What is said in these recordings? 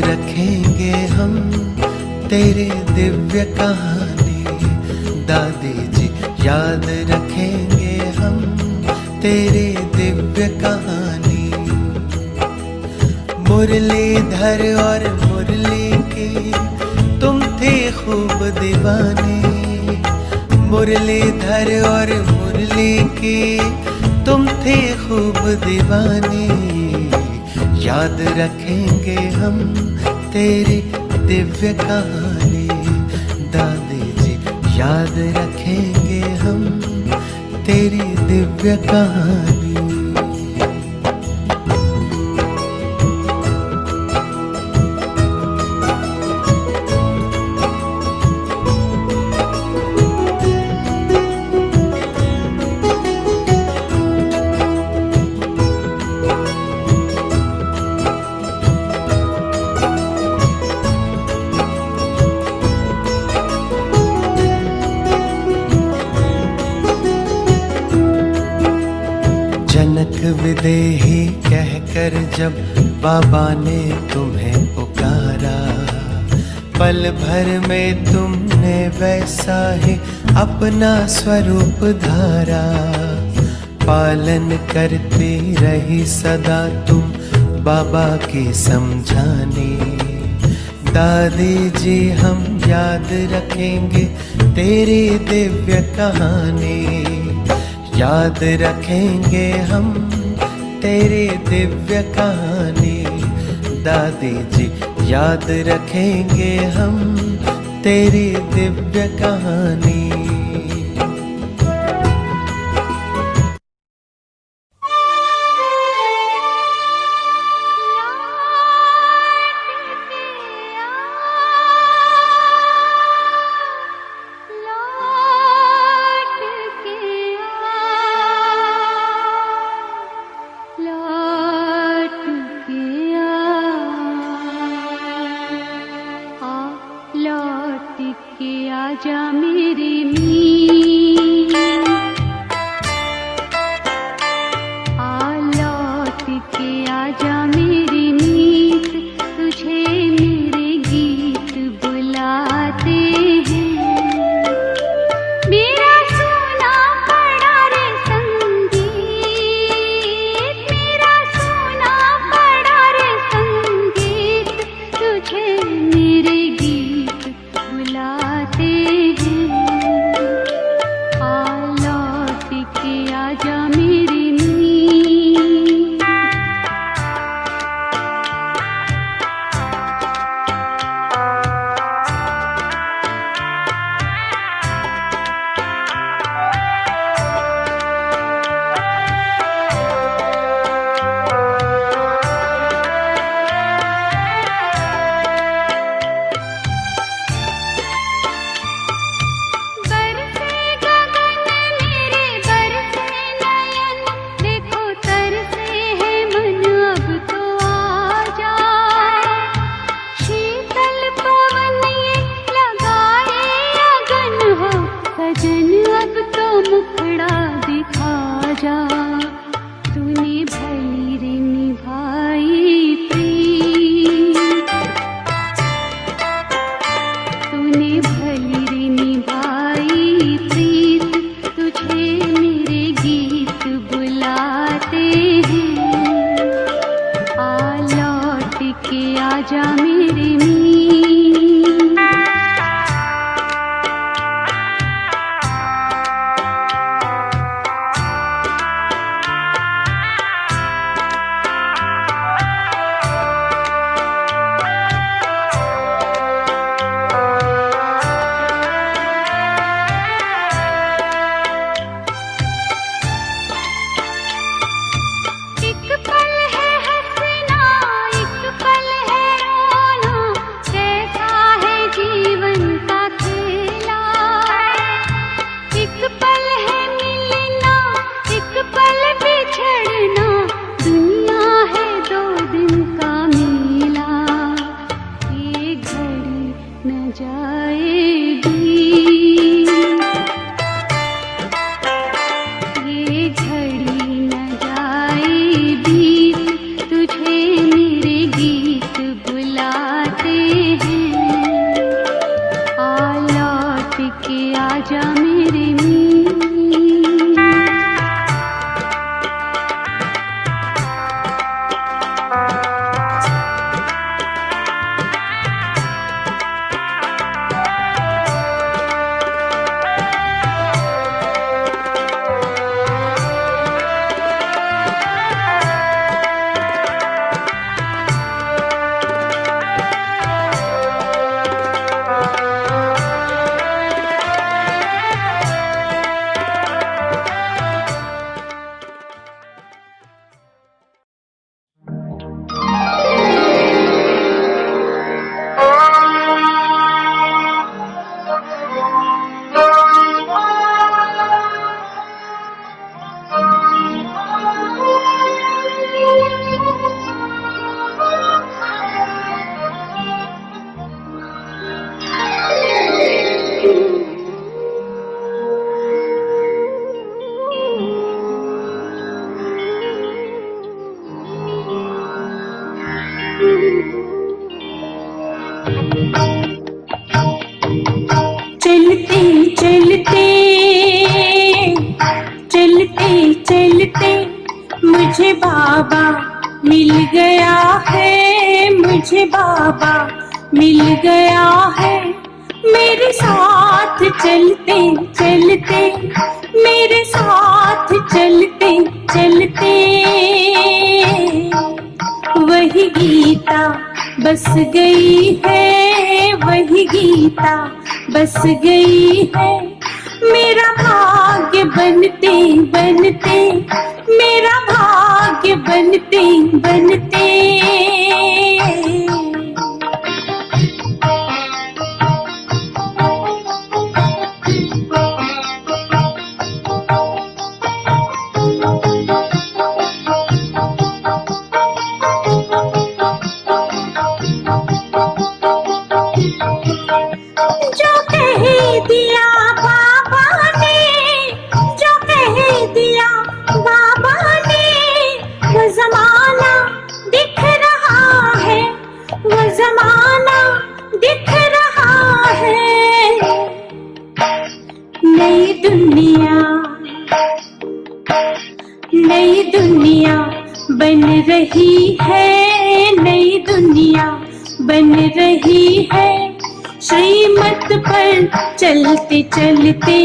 रखेंगे हम तेरे दिव्य कहानी। दादी जी याद रखेंगे हम तेरे दिव्य कहानी। मुरलीधर और मुरली के तुम थे खूब दीवाने। मुरलीधर और मुरली के तुम थे खूब दीवाने। याद रखेंगे हम तेरी दिव्य कहानी। दादी जी याद रखेंगे हम तेरी दिव्य कहानी। जनक विदेही कहकर जब बाबा ने तुम्हें पुकारा, पल भर में तुमने वैसा ही अपना स्वरूप धारा। पालन करती रही सदा तुम बाबा की समझानी। दादी जी हम याद रखेंगे तेरी दिव्य कहानी। याद रखेंगे हम तेरी दिव्य कहानी। दादी जी याद रखेंगे हम तेरी दिव्य कहानी। लौट के आजा मेरे चलते चलते चलते चलते मुझे बाबा मिल गया है, मुझे बाबा मिल गया है। मेरे साथ चलते चलते, मेरे साथ चलते चलते वही गीता बस गई है, वही गीता बस गई है। मेरा भाग्य बनते बनते, मेरा भाग्य बनते बनते जो कह दिया बाबा ने, जो कह दिया बाबा ने, वो जमाना दिख रहा है, वो जमाना दिख रहा है। नई दुनिया, नई दुनिया बन रही है, नई दुनिया बन रही है। श्रीमत पर चलते चलते,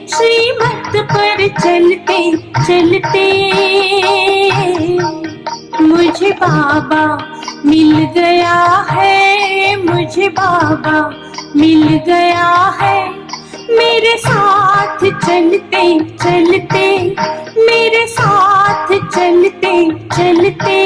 श्रीमत पर चलते चलते मुझे बाबा मिल गया है, मुझे बाबा मिल गया है। मेरे साथ चलते चलते, मेरे साथ चलते चलते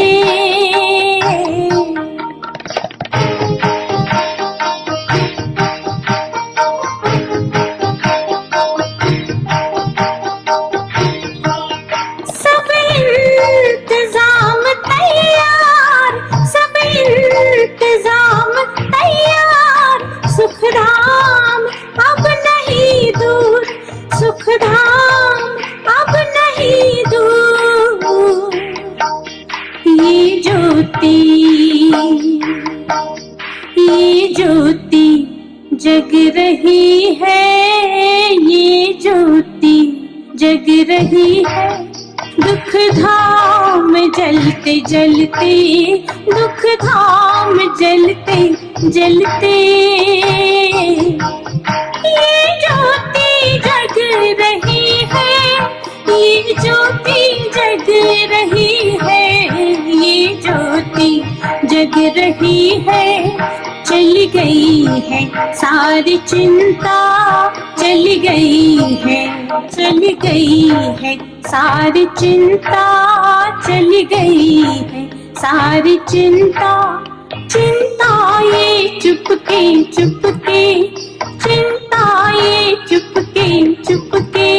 सब इंतजाम तैयार, सब इंतजाम तैयार। सुखधाम अब नहीं दूर, सुखधाम अब नहीं दूर। ये ज्योति, ये ज्योति जग रही है, ये ज्योति जग रही है। दुख धाम जलते जलते, दुख धाम जलते जलते ये ज्योति जग रही है, ये ज्योति जग रही है, ये ज्योति जग रही है। चली गई है सारी चिंता, चली गई है, चली गई है सारी चिंता, चली गई है सारी चिंता। चिंता ये चुपके चुपके, चिंता ये चुपके चुपके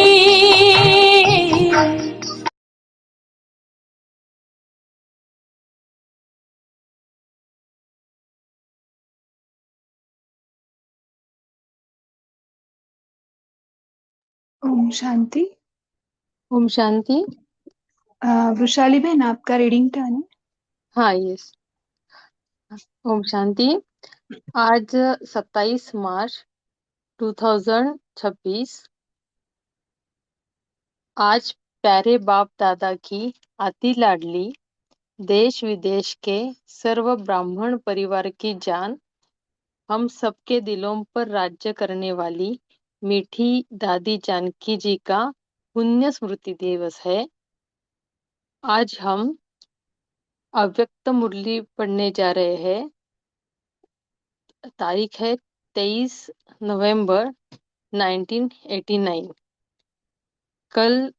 ओम शांति। ओम शांति। वृशाली बहन, आपका रीडिंग टर्न है। हाँ, यस। ओम शांति। आज 27 मार्च 2026। आज प्यारे बाप दादा की अति लाडली देश विदेश के सर्व ब्राह्मण परिवार की जान, हम सबके दिलों पर राज्य करने वाली मीठी दादी जानकी जी का पुण्य स्मृति दिवस है। आज हम अव्यक्त मुरली पढ़ने जा रहे हैं। तारीख है 23 नवंबर 1989। कल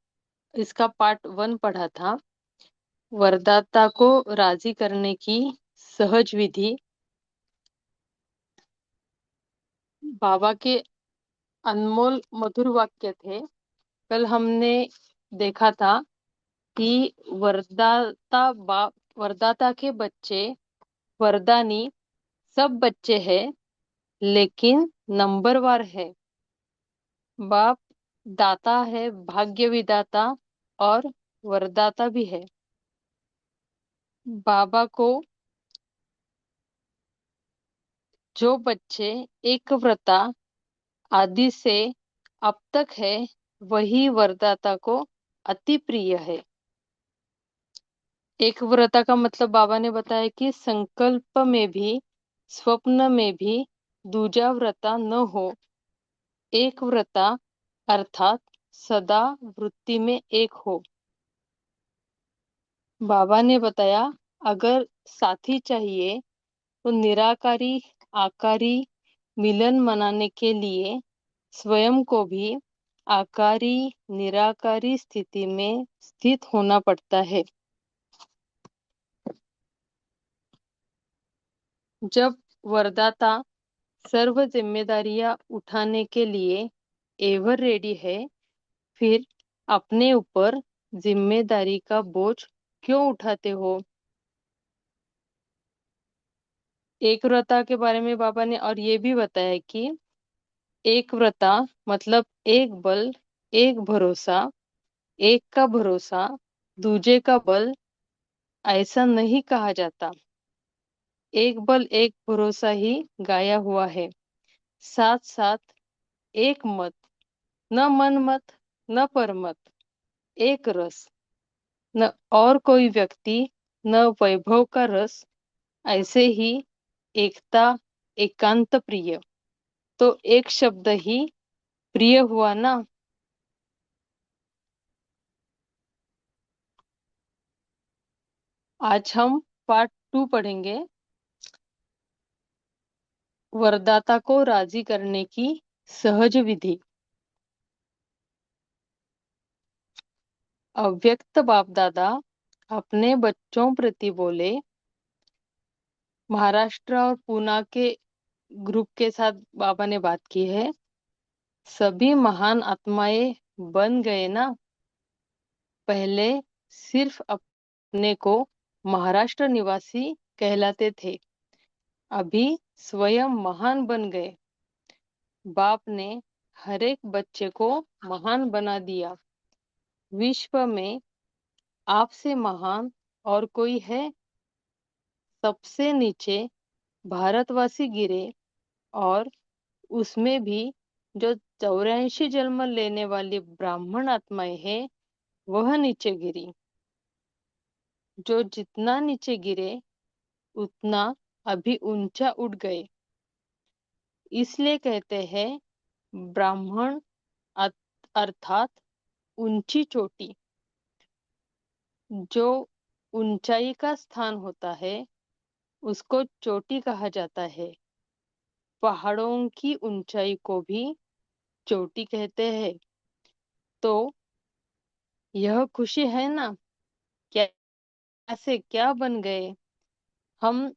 इसका पार्ट 1 पढ़ा था। वरदाता को राजी करने की सहज विधि। बाबा के अनमोल मधुर वाक्य थे। कल हमने देखा था कि वरदाता के बच्चे वरदानी सब बच्चे हैं, लेकिन नंबरवार है। बाप दाता है, भाग्य विदाता और वरदाता भी है। बाबा को जो बच्चे एक व्रता आदि से अब तक है वही वरदाता को अति प्रिय है। एक व्रता का मतलब बाबा ने बताया कि संकल्प में भी स्वप्न में भी दूजा व्रता न हो। एक व्रता अर्थात सदा वृत्ति में एक हो। बाबा ने बताया अगर साथी चाहिए तो निराकारी आकारी मिलन मनाने के लिए स्वयं को भी आकारी निराकारी स्थिति में स्थित होना पड़ता है। जब वरदाता सर्व जिम्मेदारियां उठाने के लिए एवर रेडी है, फिर अपने ऊपर जिम्मेदारी का बोझ क्यों उठाते हो। एक व्रता के बारे में बाबा ने और ये भी बताया कि एक व्रता मतलब एक बल एक भरोसा, एक का भरोसा दूजे का बल ऐसा नहीं कहा जाता। एक बल एक भरोसा ही गाया हुआ है। साथ साथ एक मत, न मन मत न परमत, एक रस, न और कोई व्यक्ति न वैभव का रस, ऐसे ही एकता एकांत प्रिय, तो एक शब्द ही प्रिय हुआ ना। आज हम पार्ट 2 पढ़ेंगे, वरदाता को राजी करने की सहज विधि। अव्यक्त बाप दादा अपने बच्चों प्रति बोले। महाराष्ट्र और पूना के ग्रुप के साथ बाबा ने बात की है। सभी महान आत्माएं बन गए ना। पहले सिर्फ अपने को महाराष्ट्र निवासी कहलाते थे, अभी स्वयं महान बन गए। बाप ने हर एक बच्चे को महान बना दिया। विश्व में आपसे महान और कोई है। सबसे नीचे भारतवासी गिरे और उसमें भी जो 84 जन्म लेने वाली ब्राह्मण आत्माएं हैं वह नीचे गिरी। जो जितना नीचे गिरे उतना अभी ऊंचा उठ गए। इसलिए कहते हैं ब्राह्मण अर्थात ऊंची चोटी। जो ऊंचाई का स्थान होता है उसको चोटी कहा जाता है। पहाड़ों की ऊंचाई को भी चोटी कहते हैं। तो यह खुशी है ना, कैसे क्या बन गए हम।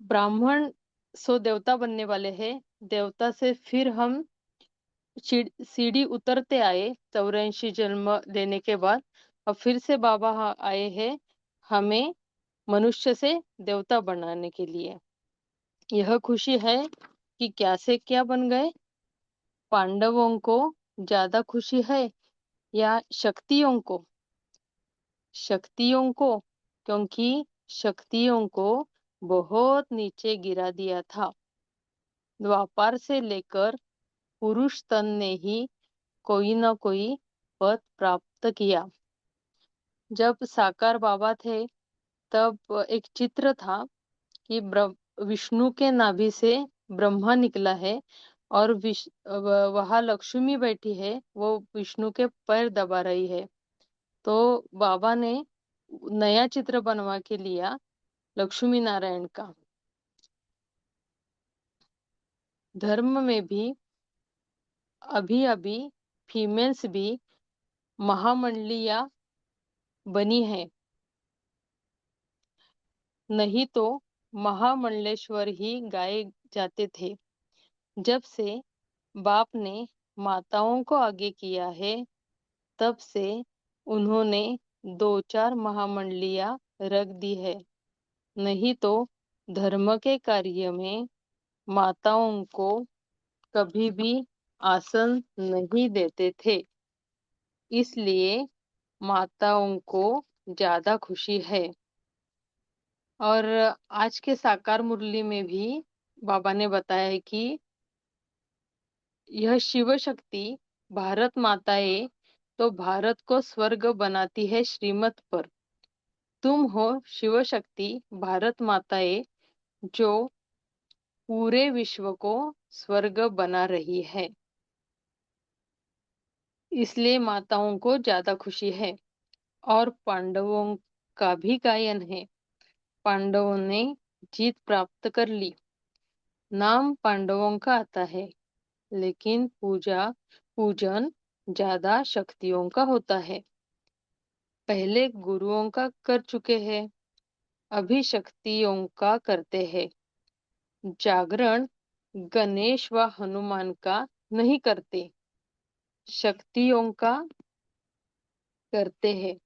ब्राह्मण सो देवता बनने वाले हैं। देवता से फिर हम सीढ़ी उतरते आए 84 जन्म लेने के बाद। और फिर से बाबा आए हैं हमें मनुष्य से देवता बनाने के लिए। यह खुशी है कि क्या से क्या बन गए। पांडवों को ज्यादा खुशी है या शक्तियों को। शक्तियों को, क्योंकि शक्तियों को बहुत नीचे गिरा दिया था। द्वापर से लेकर पुरुष तन ने ही कोई ना कोई पद प्राप्त किया। जब साकार बाबा थे तब एक चित्र था कि विष्णु के नाभि से ब्रह्मा निकला है और वहां लक्ष्मी बैठी है, वो विष्णु के पैर दबा रही है। तो बाबा ने नया चित्र बनवा के लिया लक्ष्मी नारायण का। धर्म में भी अभी अभी फीमेल्स भी महामंडलिया बनी है, नहीं तो महामंडलेश्वर ही गाए जाते थे। जब से बाप ने माताओं को आगे किया है तब से उन्होंने 2-4 महामंडलियां रख दी है, नहीं तो धर्म के कार्य में माताओं को कभी भी आसन नहीं देते थे। इसलिए माताओं को ज्यादा खुशी है। और आज के साकार मुरली में भी बाबा ने बताया है कि यह शिव शक्ति भारत माताएं तो भारत को स्वर्ग बनाती है श्रीमत पर। तुम हो शिव शक्ति भारत माताएं जो पूरे विश्व को स्वर्ग बना रही है। इसलिए माताओं को ज्यादा खुशी है। और पांडवों का भी गायन है। पांडवों ने जीत प्राप्त कर ली। नाम पांडवों का आता है, लेकिन पूजन ज्यादा शक्तियों का होता है। पहले गुरुओं का कर चुके हैं, अभी शक्तियों का करते हैं। जागरण गणेश व हनुमान का नहीं करते, शक्तियों का करते हैं,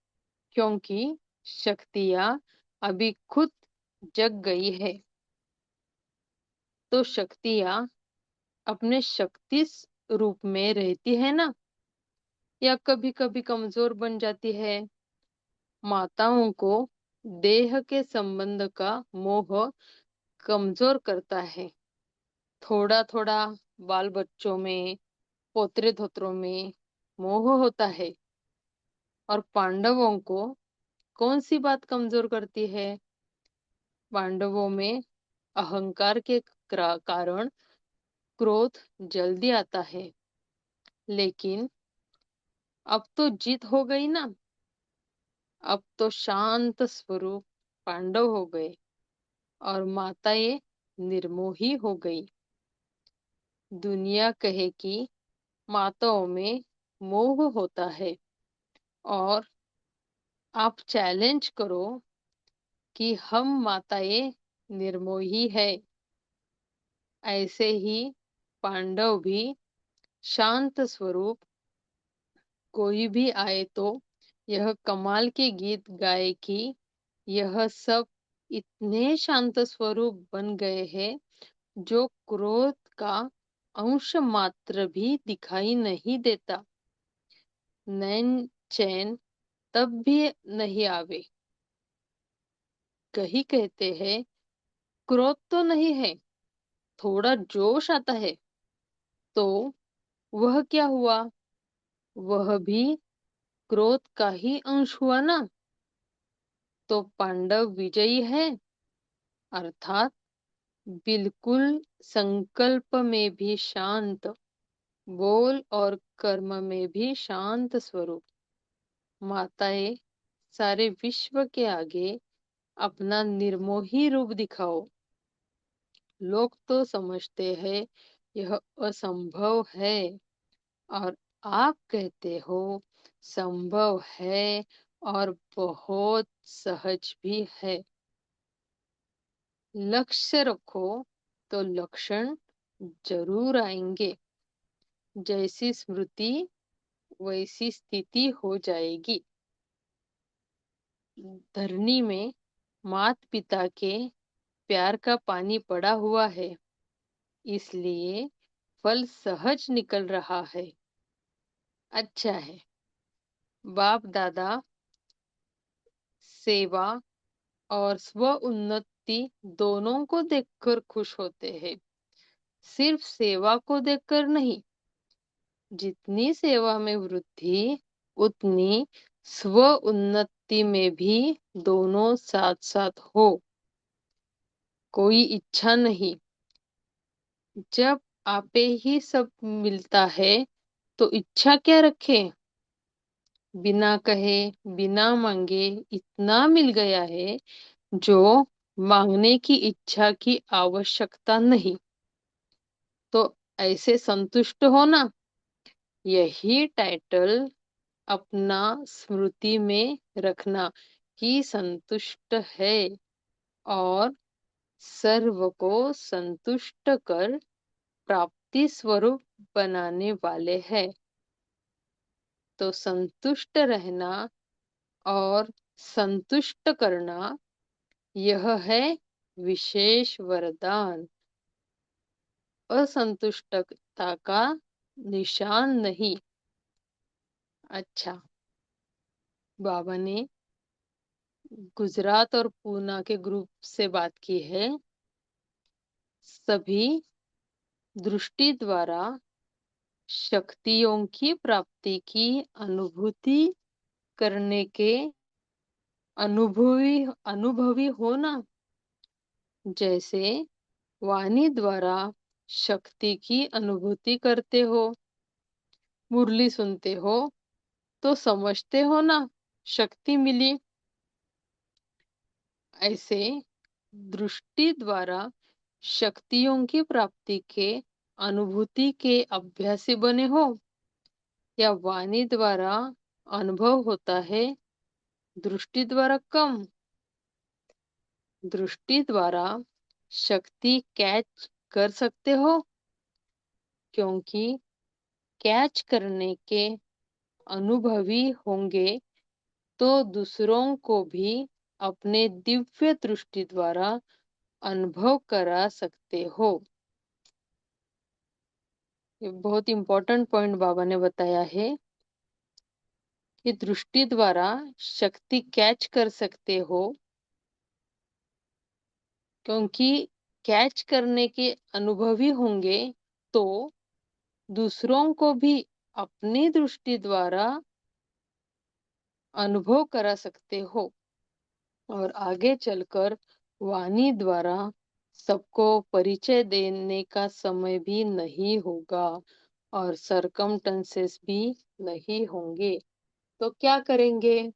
क्योंकि शक्तियां अभी खुद जग गई है। तो शक्तियां अपने शक्ति रूप में रहती है ना, या कभी कभी कमजोर बन जाती है। माताओं को देह के संबंध का मोह कमजोर करता है। थोड़ा थोड़ा बाल बच्चों में, पोतरे धोत्रों में मोह होता है। और पांडवों को कौन सी बात कमजोर करती है? पांडवों में अहंकार के कारण क्रोध जल्दी आता है। लेकिन अब तो जीत हो गई ना, अब तो शांत स्वरूप पांडव हो गए और माताएं निर्मोही हो गई। दुनिया कहे कि माताओं में मोह होता है, और आप चैलेंज करो कि हम माताएं निर्मोही है। ऐसे ही पांडव भी शांत स्वरूप, कोई भी आए तो यह कमाल के गीत गाए कि यह सब इतने शांत स्वरूप बन गए हैं जो क्रोध का अंश मात्र भी दिखाई नहीं देता। नैन चैन तब भी नहीं आवे। कहीं कहते हैं क्रोध तो नहीं है, थोड़ा जोश आता है। तो वह क्या हुआ? वह भी क्रोध का ही अंश हुआ ना। तो पांडव विजयी है, अर्थात बिल्कुल संकल्प में भी शांत, बोल और कर्म में भी शांत स्वरूप। माताएं सारे विश्व के आगे अपना निर्मोही रूप दिखाओ। लोग तो समझते हैं यह असंभव है, और आप कहते हो संभव है, और बहुत सहज भी है। लक्ष्य रखो तो लक्षण जरूर आएंगे। जैसी स्मृति वैसी स्थिति हो जाएगी। धरनी में मात पिता के प्यार का पानी पड़ा हुआ है, इसलिए फल सहज निकल रहा है। अच्छा है। बाप दादा सेवा और स्व उन्नति दोनों को देखकर खुश होते हैं, सिर्फ सेवा को देखकर नहीं। जितनी सेवा में वृद्धि, उतनी स्व उन्नति में भी दोनों साथ साथ हो। कोई इच्छा नहीं। जब आपे ही सब मिलता है तो इच्छा क्या रखे? बिना कहे, बिना मांगे इतना मिल गया है जो मांगने की इच्छा की आवश्यकता नहीं। तो ऐसे संतुष्ट हो ना। यही टाइटल अपना स्मृति में रखना कि संतुष्ट है, और सर्व को संतुष्ट कर प्राप्ति स्वरूप बनाने वाले हैं। तो संतुष्ट रहना और संतुष्ट करना, यह है विशेष वरदान। असंतुष्टता का निशान नहीं। अच्छा, बाबा ने गुजरात और पूना के ग्रुप से बात की है। सभी दृष्टि द्वारा शक्तियों की प्राप्ति की अनुभूति करने के अनुभवी अनुभवी होना, जैसे वाणी द्वारा शक्ति की अनुभूति करते हो, मुरली सुनते हो तो समझते हो ना शक्ति मिली। ऐसे दृष्टि द्वारा शक्तियों की प्राप्ति के अनुभूति के अभ्यासी बने हो, या वाणी द्वारा अनुभव होता है, दृष्टि द्वारा कम। दृष्टि द्वारा शक्ति कैच कर सकते हो, क्योंकि कैच करने के अनुभवी होंगे तो दूसरों को भी अपने दिव्य दृष्टि द्वारा अनुभव करा सकते हो। ये बहुत इंपॉर्टेंट पॉइंट बाबा ने बताया है कि दृष्टि द्वारा शक्ति कैच कर सकते हो, क्योंकि कैच करने के अनुभवी होंगे तो दूसरों को भी अपनी दृष्टि द्वारा अनुभव करा सकते हो, और आगे चलकर वाणी द्वारा सबको परिचय देने का समय भी नहीं होगा और सरकमटेंसेस भी नहीं होंगे। तो क्या करेंगे?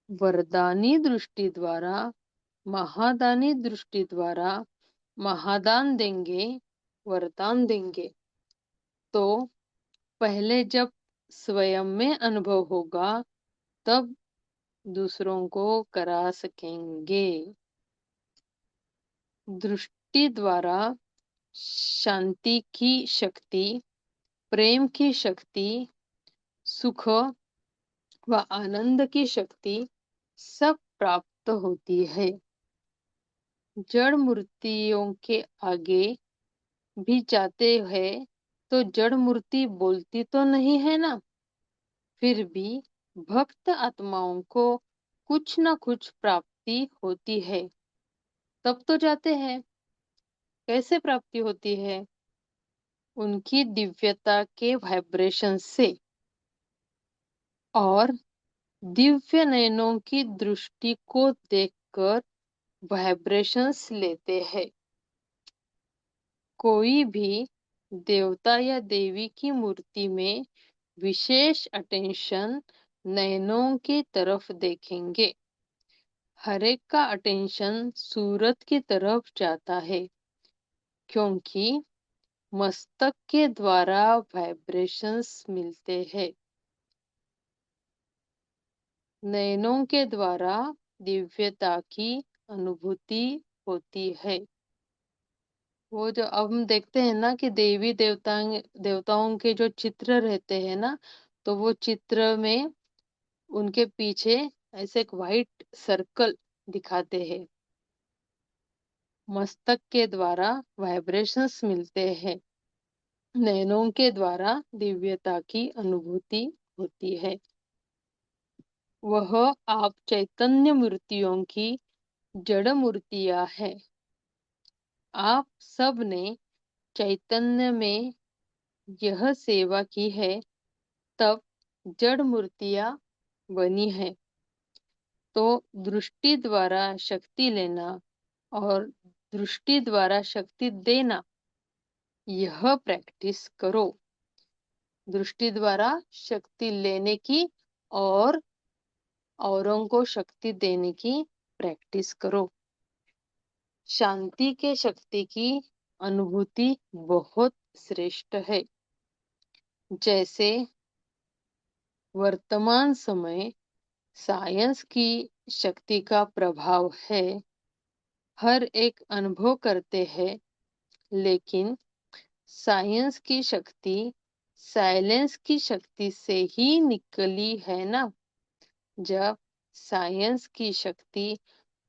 वरदानी दृष्टि द्वारा, महादानी दृष्टि द्वारा महादान देंगे, वरदान देंगे। तो पहले जब स्वयं में अनुभव होगा तब दूसरों को करा सकेंगे। दृष्टि द्वारा शांति की शक्ति, प्रेम की शक्ति, सुख व आनंद की शक्ति सब प्राप्त होती है। जड़ मूर्तियों के आगे भी जाते हैं तो जड़ मूर्ति बोलती तो नहीं है ना, फिर भी भक्त आत्माओं को कुछ न कुछ प्राप्ति होती है, तब तो जाते हैं। कैसे प्राप्ति होती है? उनकी दिव्यता के वाइब्रेशन से, और दिव्य नयनों की दृष्टि को देखकर वाइब्रेशंस लेते हैं। कोई भी देवता या देवी की मूर्ति में विशेष अटेंशन नयनों की तरफ देखेंगे। हर एक का अटेंशन सूरत की तरफ जाता है, क्योंकि मस्तक के द्वारा वाइब्रेशंस मिलते हैं। नयनों के द्वारा दिव्यता की अनुभूति होती है। वो जो अब हम देखते हैं ना कि देवी देवताओं के जो चित्र रहते हैं ना, तो वो चित्र में उनके पीछे ऐसे एक वाइट सर्कल दिखाते हैं। मस्तक के द्वारा वाइब्रेशंस मिलते हैं, नयनों के द्वारा दिव्यता की अनुभूति होती है। वह आप चैतन्य मूर्तियों की जड़ मूर्तियां है। आप सब ने चैतन्य में यह सेवा की है, तब जड़ मूर्तियां बनी है। तो दृष्टि द्वारा शक्ति लेना और दृष्टि द्वारा शक्ति देना, यह प्रैक्टिस करो। दृष्टि द्वारा शक्ति लेने की और औरों को शक्ति देने की प्रैक्टिस करो। शांति के शक्ति की अनुभूति बहुत श्रेष्ठ है। जैसे वर्तमान समय साइंस की शक्ति का प्रभाव है, हर एक अनुभव करते हैं, लेकिन साइंस की शक्ति साइलेंस की शक्ति से ही निकली है ना। जब साइंस की शक्ति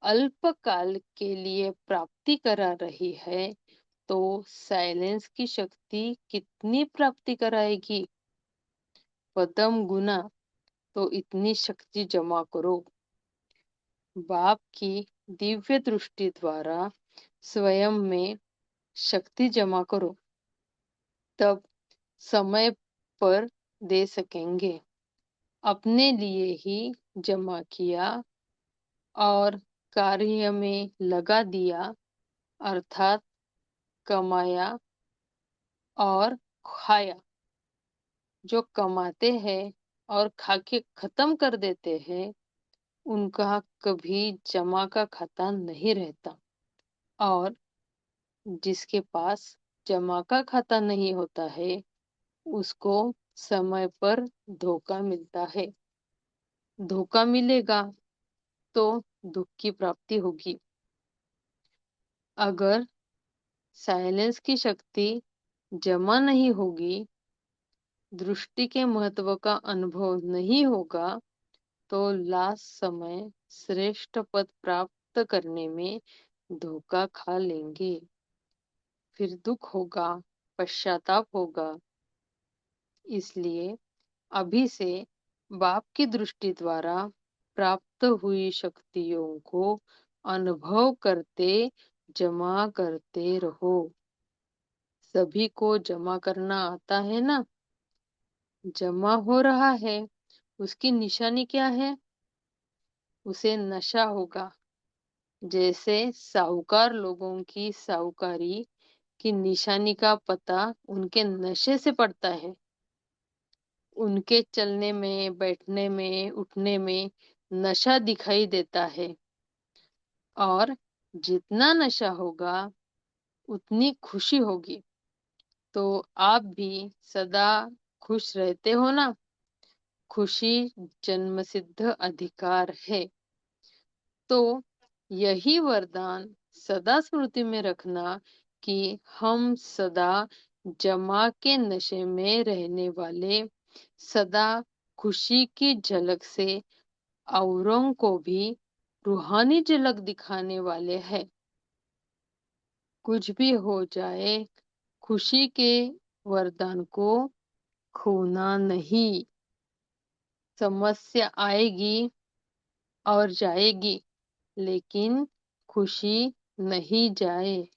अल्पकाल के लिए प्राप्ति करा रही है, तो साइलेंस की शक्ति कितनी प्राप्ति कराएगी? पदम गुना। तो इतनी शक्ति जमा करो। बाप की दिव्य दृष्टि द्वारा स्वयं में शक्ति जमा करो, तब समय पर दे सकेंगे। अपने लिए ही जमा किया और कार्य में लगा दिया, अर्थात कमाया और खाया। जो कमाते हैं और खा के खत्म कर देते हैं, उनका कभी जमा का खाता नहीं रहता। और जिसके पास जमा का खाता नहीं होता है, उसको समय पर धोखा मिलता है। धोखा मिलेगा तो दुख की प्राप्ति होगी। अगर साइलेंस की शक्ति जमा नहीं होगी, दृष्टि के महत्व का अनुभव नहीं होगा, तो लास्ट समय श्रेष्ठ पद प्राप्त करने में धोखा खा लेंगे। फिर दुख होगा, पश्चाताप होगा। इसलिए अभी से बाप की दृष्टि द्वारा प्राप्त हुई शक्तियों को अनुभव करते, जमा करते रहो। सभी को जमा करना आता है ना? जमा हो रहा है, उसकी निशानी क्या है? उसे नशा होगा। जैसे साहूकार लोगों की साहूकारी की निशानी का पता उनके नशे से पड़ता है। उनके चलने में, बैठने में, उठने में नशा दिखाई देता है। और जितना नशा होगा, उतनी खुशी होगी। तो आप भी सदा खुश रहते हो ना? खुशी जन्मसिद्ध अधिकार है। तो यही वरदान सदा स्मृति में रखना कि हम सदा जमा के नशे में रहने वाले, सदा खुशी की झलक से औरों को भी रूहानी झलक दिखाने वाले हैं। कुछ भी हो जाए, खुशी के वरदान को खोना नहीं। समस्या आएगी और जाएगी, लेकिन खुशी नहीं जाए।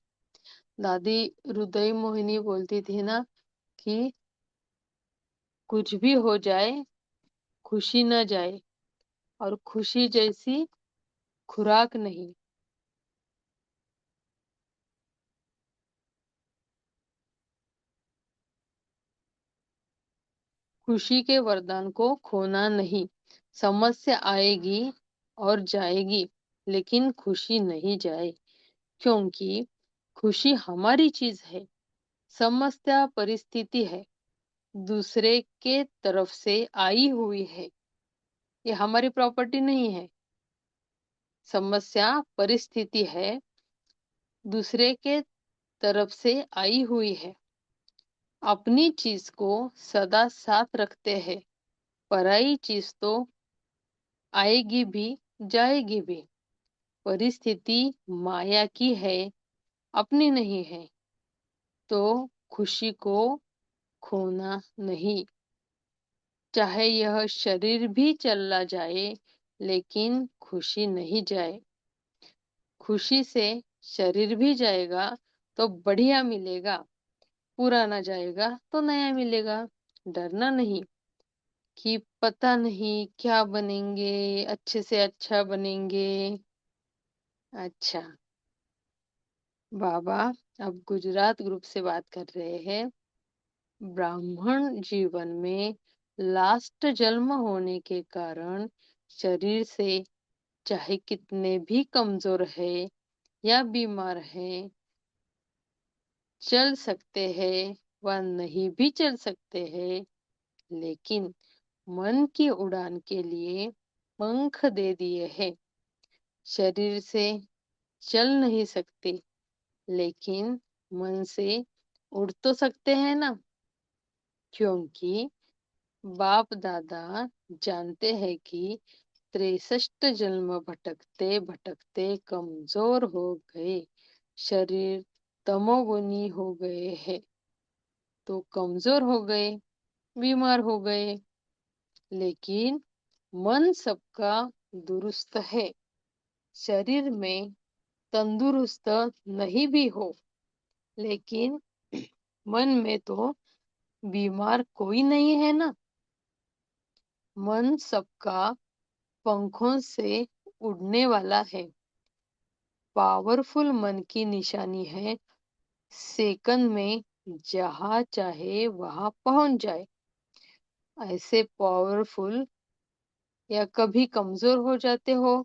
दादी हृदय मोहिनी बोलती थी ना कि कुछ भी हो जाए, खुशी न जाए। और खुशी जैसी खुराक नहीं। खुशी के वरदान को खोना नहीं। समस्या आएगी और जाएगी, लेकिन खुशी नहीं जाए, क्योंकि खुशी हमारी चीज है। समस्या परिस्थिति है, दूसरे के तरफ से आई हुई है। ये हमारी प्रॉपर्टी नहीं है। समस्या परिस्थिति है, दूसरे के तरफ से आई हुई है। अपनी चीज को सदा साथ रखते हैं। पराई चीज तो आएगी भी, जाएगी भी। परिस्थिति माया की है, अपनी नहीं है। तो खुशी को खोना नहीं। चाहे यह शरीर भी चला जाए, लेकिन खुशी नहीं जाए। खुशी से शरीर भी जाएगा तो बढ़िया मिलेगा, पुराना जाएगा तो नया मिलेगा। डरना नहीं कि पता नहीं क्या बनेंगे, अच्छे से अच्छा बनेंगे। अच्छा, बाबा अब गुजरात ग्रुप से बात कर रहे हैं। ब्राह्मण जीवन में लास्ट जन्म होने के कारण शरीर से चाहे कितने भी कमजोर है या बीमार है, चल सकते हैं व नहीं भी चल सकते हैं, लेकिन मन की उड़ान के लिए पंख दे दिए हैं। शरीर से चल नहीं सकते, लेकिन मन से उड़ तो सकते हैं ना? क्योंकि बाप दादा जानते हैं कि 63 जन्म भटकते भटकते कमजोर हो गए, शरीर तमोगुनी हो गए हैं। तो कमजोर हो गए, बीमार हो गए, लेकिन मन सबका दुरुस्त है। शरीर में तंदुरुस्त नहीं भी हो, लेकिन मन में तो बीमार कोई नहीं है ना। मन सबका पंखों से उड़ने वाला है। पावरफुल मन की निशानी है सेकंड में जहां चाहे वहां पहुंच जाए। ऐसे पावरफुल या कभी कमजोर हो जाते हो?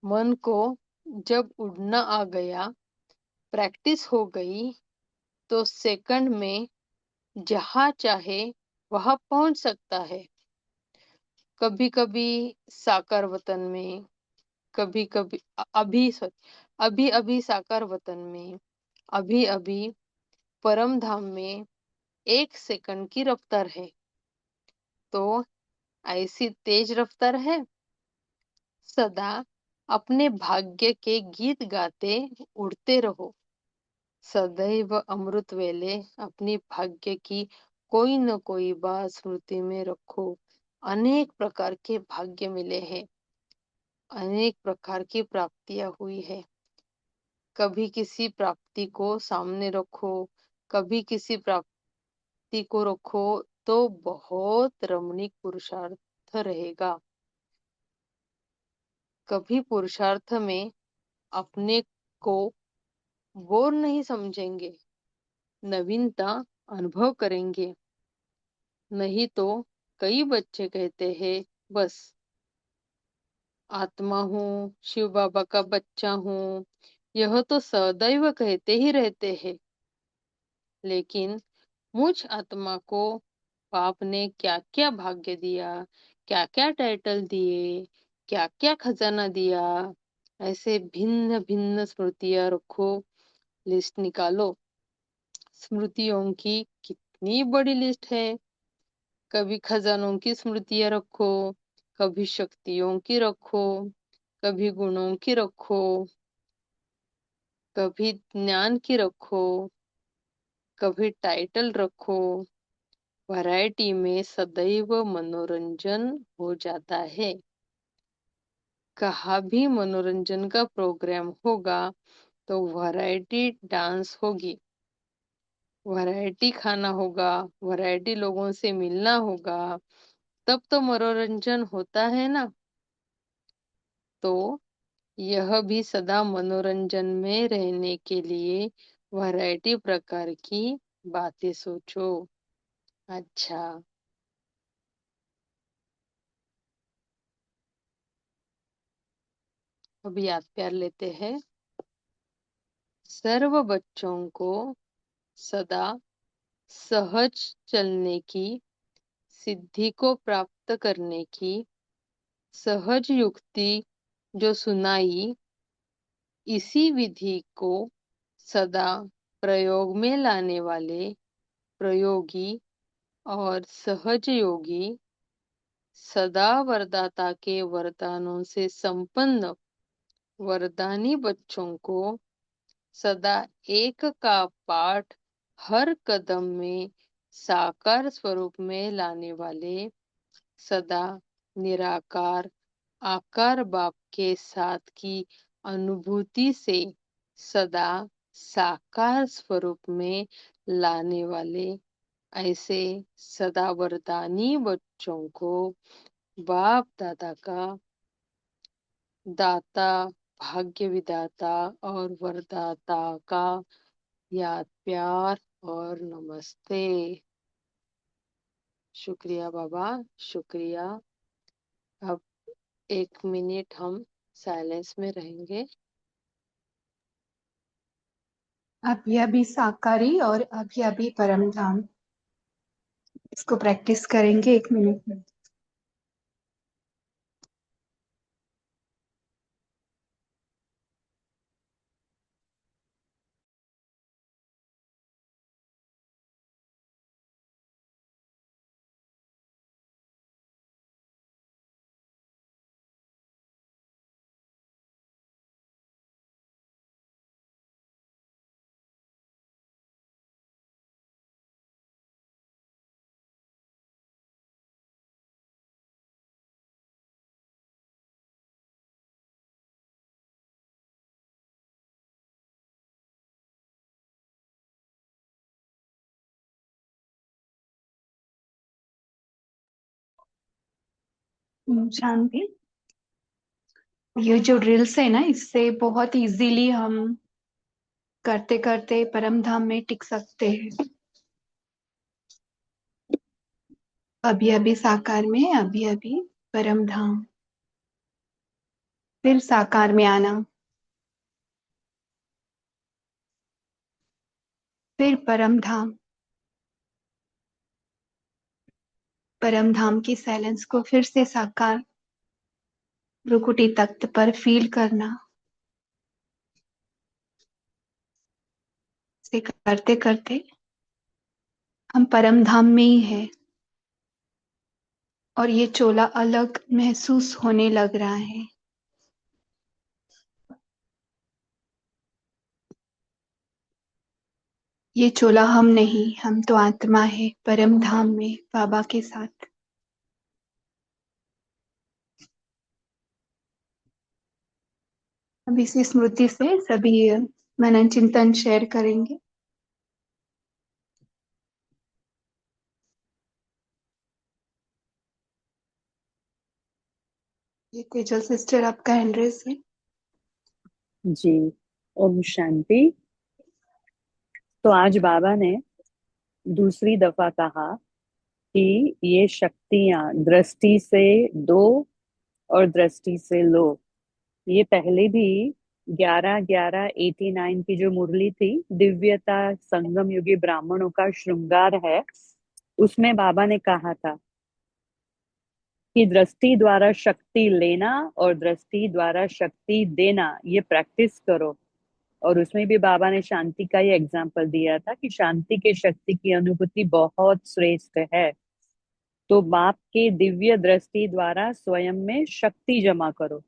मन को जब उड़ना आ गया, प्रैक्टिस हो गई, तो सेकंड में जहां चाहे वहां पहुंच सकता है। कभी कभी साकार वतन में, कभी कभी अभी अभी साकार वतन में, अभी अभी परम धाम में 1 सेकंड की रफ्तार है। तो ऐसी तेज रफ्तार है। सदा अपने भाग्य के गीत गाते उड़ते रहो। सदैव अमृत वेले अपनी भाग्य की कोई न कोई बात स्मृति में रखो। अनेक प्रकार के भाग्य मिले हैं, अनेक प्रकार की प्राप्तियां हुई है। कभी किसी प्राप्ति को सामने रखो, कभी किसी प्राप्ति को रखो, तो बहुत रमणीक पुरुषार्थ रहेगा। कभी पुरुषार्थ में अपने को बोर नहीं समझेंगे, नवीनता अनुभव करेंगे। नहीं तो कई बच्चे कहते हैं, बस आत्मा हूँ, शिव बाबा का बच्चा हूँ, यह तो सदैव कहते ही रहते हैं। लेकिन मुझ आत्मा को बाप ने क्या क्या भाग्य दिया, क्या क्या टाइटल दिए, क्या क्या खजाना दिया। ऐसे भिन्न भिन्न स्मृतियां रखो, लिस्ट निकालो। स्मृतियों की कितनी बड़ी लिस्ट है। कभी खजानों की स्मृतियां रखो, कभी शक्तियों की रखो, कभी गुणों की रखो, कभी ज्ञान की रखो, कभी टाइटल रखो। वैरायटी में सदैव मनोरंजन हो जाता है। कहाँ भी मनोरंजन का प्रोग्राम होगा तो वैरायटी डांस होगी, वैरायटी खाना होगा, वैरायटी लोगों से मिलना होगा, तब तो मनोरंजन होता है ना। तो यह भी सदा मनोरंजन में रहने के लिए वैरायटी प्रकार की बातें सोचो। अच्छा, अब याद प्यार लेते हैं। सर्व बच्चों को सदा सहज चलने की, सिद्धि को प्राप्त करने की सहज युक्ति जो सुनाई, इसी विधि को सदा प्रयोग में लाने वाले प्रयोगी और सहज योगी, सदा वरदाता के वरदानों से संपन्न वरदानी बच्चों को सदा एक का पाठ हर कदम में साकार स्वरूप में लाने वाले, सदा निराकार आकार बाप के साथ की अनुभूति से सदा साकार स्वरूप में लाने वाले, ऐसे सदा वरदानी बच्चों को बाप दादा का दाता, भाग्य विदाता और वरदाता का याद प्यार और नमस्ते। शुक्रिया बाबा, शुक्रिया। अब 1 मिनट हम साइलेंस में रहेंगे। अभी अभी साकारी और अभी अभी परम धाम, इसको प्रैक्टिस करेंगे 1 मिनट में। शांति। ये जो ड्रिल्स है ना, इससे बहुत इजीली हम करते करते परम धाम में टिक सकते हैं। अभी अभी साकार में, अभी अभी परम धाम, फिर साकार में आना, फिर परम धाम, परम धाम की साइलेंस को फिर से साकार भ्रुकुटी तख्त पर फील करना। से करते करते हम परम धाम में ही है, और ये चोला अलग महसूस होने लग रहा है। ये चोला हम नहीं, हम तो आत्मा है परम धाम में बाबा के साथ। अब इसी स्मृति से सभी मनन चिंतन शेयर करेंगे। ये तेजल सिस्टर आपका हैंड रेस है। जी, ओम शांति। तो आज बाबा ने दूसरी दफा कहा कि ये शक्तियां दृष्टि से दो और दृष्टि से लो। ये पहले भी 11-11-89 की जो मुरली थी, दिव्यता संगम युगी ब्राह्मणों का श्रृंगार है, उसमें बाबा ने कहा था कि दृष्टि द्वारा शक्ति लेना और दृष्टि द्वारा शक्ति देना, ये प्रैक्टिस करो। और उसमें भी बाबा ने शांति का ये एग्जाम्पल दिया था कि शांति के शक्ति की अनुभूति बहुत श्रेष्ठ है। तो बाप के दिव्य दृष्टि द्वारा स्वयं में शक्ति जमा करो,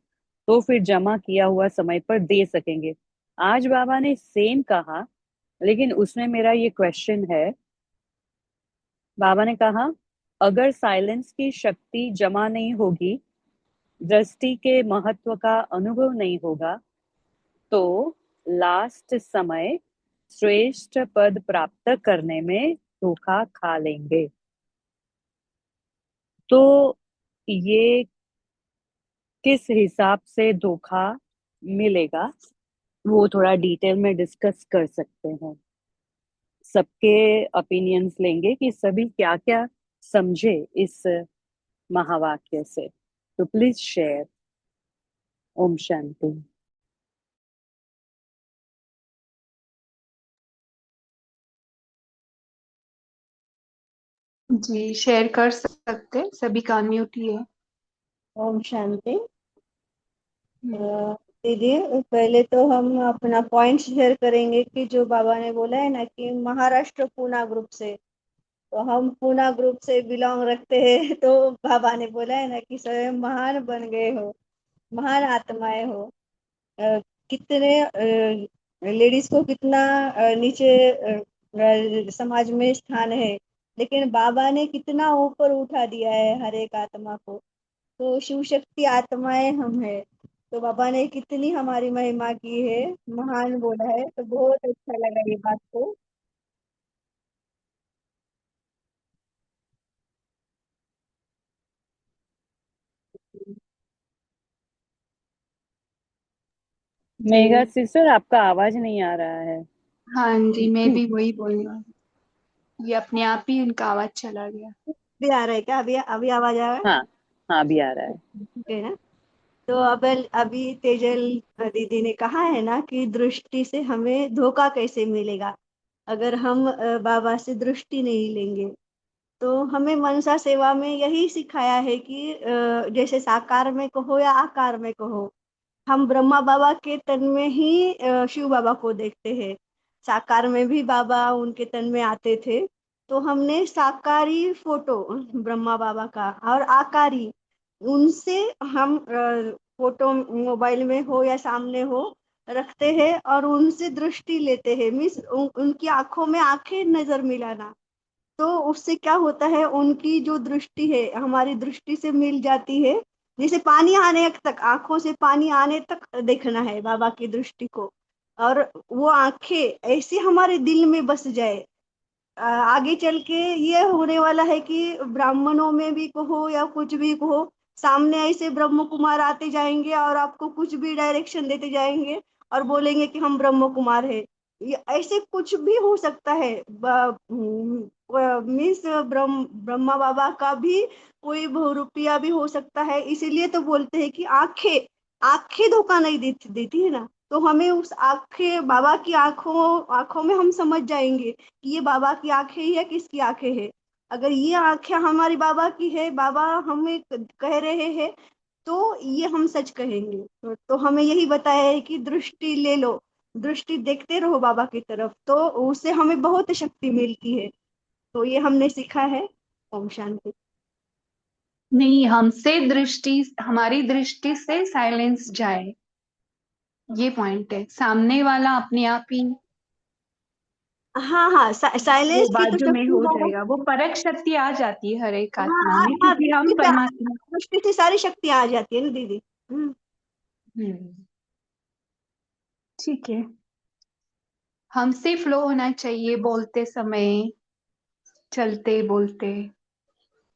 तो फिर जमा किया हुआ समय पर दे सकेंगे। आज बाबा ने सेम कहा, लेकिन उसमें मेरा ये क्वेश्चन है। बाबा ने कहा अगर साइलेंस की शक्ति जमा नहीं होगी, दृष्टि के महत्व का अनुभव नहीं होगा, तो लास्ट समय श्रेष्ठ पद प्राप्त करने में धोखा खा लेंगे। तो ये किस हिसाब से धोखा मिलेगा, वो थोड़ा डिटेल में डिस्कस कर सकते हैं। सबके ओपिनियंस लेंगे कि सभी क्या क्या समझे इस महावाक्य से। तो प्लीज शेयर। ओम शांति। जी, शेयर कर सकते हैं, सभी का अनम्यूट ही है। ओम शांति। दीदी, पहले तो हम अपना पॉइंट शेयर करेंगे कि जो बाबा ने बोला है ना कि महाराष्ट्र पूना ग्रुप से, तो हम पूना ग्रुप से बिलोंग रखते हैं। तो बाबा ने बोला है ना कि स्वयं महान बन गए हो, महान आत्माएं हो। कितने लेडीज को कितना नीचे समाज में स्थान है, लेकिन बाबा ने कितना ऊपर उठा दिया है हर एक आत्मा को। तो शिव शक्ति आत्माएं हम है, तो बाबा ने कितनी हमारी महिमा की है, महान बोला है। तो बहुत अच्छा लगा ये बात को। मेघा जी, सिस्टर, आपका आवाज नहीं आ रहा है। हाँ जी, मैं भी वही बोल रहा हूँ। ये अपने आप ही उनका आवाज चला गया। भी आ रहा है क्या? अभी अभी आवाज आ रहा हाँ, हाँ भी आ रहा है। है ना? तो अब अभी तेजल दीदी ने कहा है ना कि दृष्टि से हमें धोखा कैसे मिलेगा अगर हम बाबा से दृष्टि नहीं लेंगे। तो हमें मनसा सेवा में यही सिखाया है कि जैसे साकार में कहो या आकार में कहो, हम ब्रह्मा बाबा के तन में ही शिव बाबा को देखते हैं। साकार में भी बाबा उनके तन में आते थे। तो हमने साकारी फोटो ब्रह्मा बाबा का और आकारी, उनसे हम फोटो मोबाइल में हो या सामने हो रखते हैं और उनसे दृष्टि लेते हैं। मीन्स उनकी आंखों में आंखें नजर मिलाना। तो उससे क्या होता है, उनकी जो दृष्टि है हमारी दृष्टि से मिल जाती है। जैसे पानी आने तक, आंखों से पानी आने तक देखना है बाबा की दृष्टि को, और वो आंखें ऐसे हमारे दिल में बस जाए। आगे चल के ये होने वाला है कि ब्राह्मणों में भी कहो या कुछ भी कहो, सामने ऐसे ब्रह्म कुमार आते जाएंगे और आपको कुछ भी डायरेक्शन देते जाएंगे और बोलेंगे कि हम ब्रह्म कुमार है। ये ऐसे कुछ भी हो सकता है। मीन्स ब्रह्मा बाबा का भी कोई बहुरूपिया भी हो सकता है। इसीलिए तो बोलते हैं कि आंखें आंखें धोखा नहीं देती देती है ना। तो हमें उस आंखें बाबा की आंखों आंखों में हम समझ जाएंगे कि ये बाबा की आंखें ही है, किसकी आंखें है। अगर ये आंखें हमारी बाबा की है, बाबा हमें कह रहे हैं, तो ये हम सच कहेंगे। तो हमें यही बताया है कि दृष्टि ले लो, दृष्टि देखते रहो बाबा की तरफ, तो उससे हमें बहुत शक्ति मिलती है। तो ये हमने सीखा है। ओम शांति। नहीं, हमसे दृष्टि, हमारी दृष्टि से साइलेंस जाए, ये पॉइंट है। सामने वाला अपने आप ही हाँ हाँ, वो साइलेंस की तो बाजू में शक्ति हो बाबा। जाएगा, वो परख शक्ति आ जाती है हर एक हाँ आत्मा हाँ में, हाँ, क्योंकि हम परमात्मा। दृष्टि से सारी शक्ति आ जाती है ना दीदी। हम्म, ठीक है। हमसे फ्लो होना चाहिए बोलते समय, चलते बोलते,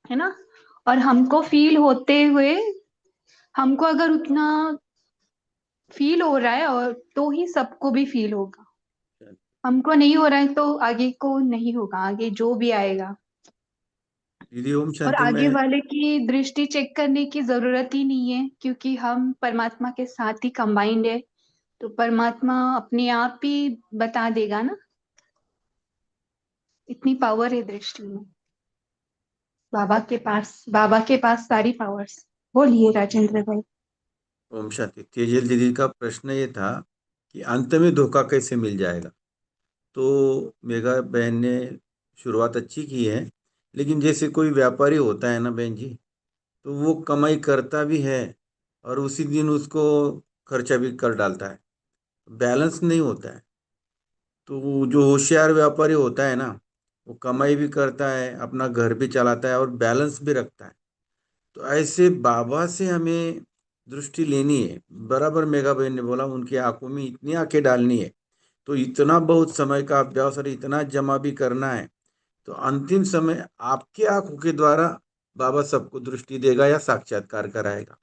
है ना। और हमको फील होते हुए, हमको अगर उतना फील हो रहा है और तो ही सबको भी फील होगा। हमको नहीं हो रहा है तो आगे को नहीं होगा, आगे जो भी आएगा। दीदी ओम और शांति आगे में। वाले की दृष्टि चेक करने की जरूरत ही नहीं है, क्योंकि हम परमात्मा के साथ ही कंबाइंड है। तो परमात्मा अपने आप ही बता देगा ना, इतनी पावर है दृष्टि में। बाबा के पास सारी पावर्स। बोलिए राजेंद्र भाई। ओम शांति। तेजल दीदी का प्रश्न ये था कि अंत में धोखा कैसे मिल जाएगा। तो मेघा बहन ने शुरुआत अच्छी की है, लेकिन जैसे कोई व्यापारी होता है ना बहन जी, तो वो कमाई करता भी है और उसी दिन उसको खर्चा भी कर डालता है, बैलेंस नहीं होता है। तो वो जो होशियार व्यापारी होता है ना, वो कमाई भी करता है, अपना घर भी चलाता है और बैलेंस भी रखता है। तो ऐसे बाबा से हमें दृष्टि लेनी है। बराबर मेघा बहन ने बोला, उनकी आंखों में इतनी आंखें डालनी है, तो इतना बहुत समय का अभ्यास और इतना जमा भी करना है। तो अंतिम समय आपकी आंखों के द्वारा बाबा सबको दृष्टि देगा या साक्षात्कार कराएगा।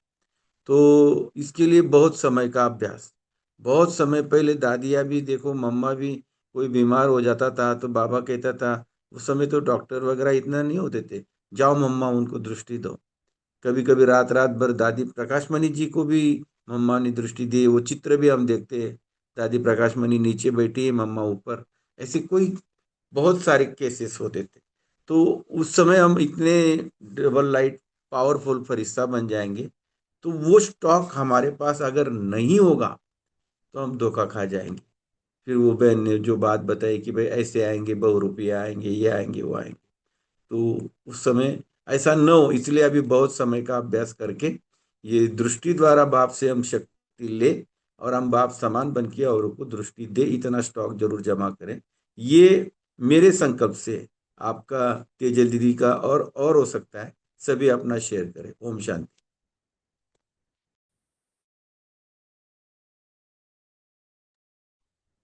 तो इसके लिए बहुत समय का अभ्यास। बहुत समय पहले दादिया भी देखो, मम्मा भी, कोई बीमार हो जाता था तो बाबा कहता था, उस समय तो डॉक्टर वगैरह इतना नहीं होते थे, जाओ मम्मा उनको दृष्टि दो। कभी कभी रात रात भर दादी प्रकाश मणि जी को भी मम्मा ने दृष्टि दी। वो चित्र भी हम देखते हैं, दादी प्रकाश मणि नीचे बैठी है, मम्मा ऊपर। ऐसे कोई बहुत सारे केसेस होते थे। तो उस समय हम इतने डबल लाइट पावरफुल फरिश्ता बन जाएंगे। तो वो स्टॉक हमारे पास अगर नहीं होगा तो हम धोखा खा जाएंगे। फिर वो बहन ने जो बात बताई कि भाई ऐसे आएंगे, बहुरूपिया आएंगे, ये आएंगे, वो आएंगे, तो उस समय ऐसा न हो। इसलिए अभी बहुत समय का अभ्यास करके ये दृष्टि द्वारा बाप से हम शक्ति ले और हम बाप समान बन के औरों को दृष्टि दे, इतना स्टॉक जरूर जमा करें। ये मेरे संकल्प से, आपका, तेजल दीदी का और हो सकता है। सभी अपना शेयर करें। ओम शांति।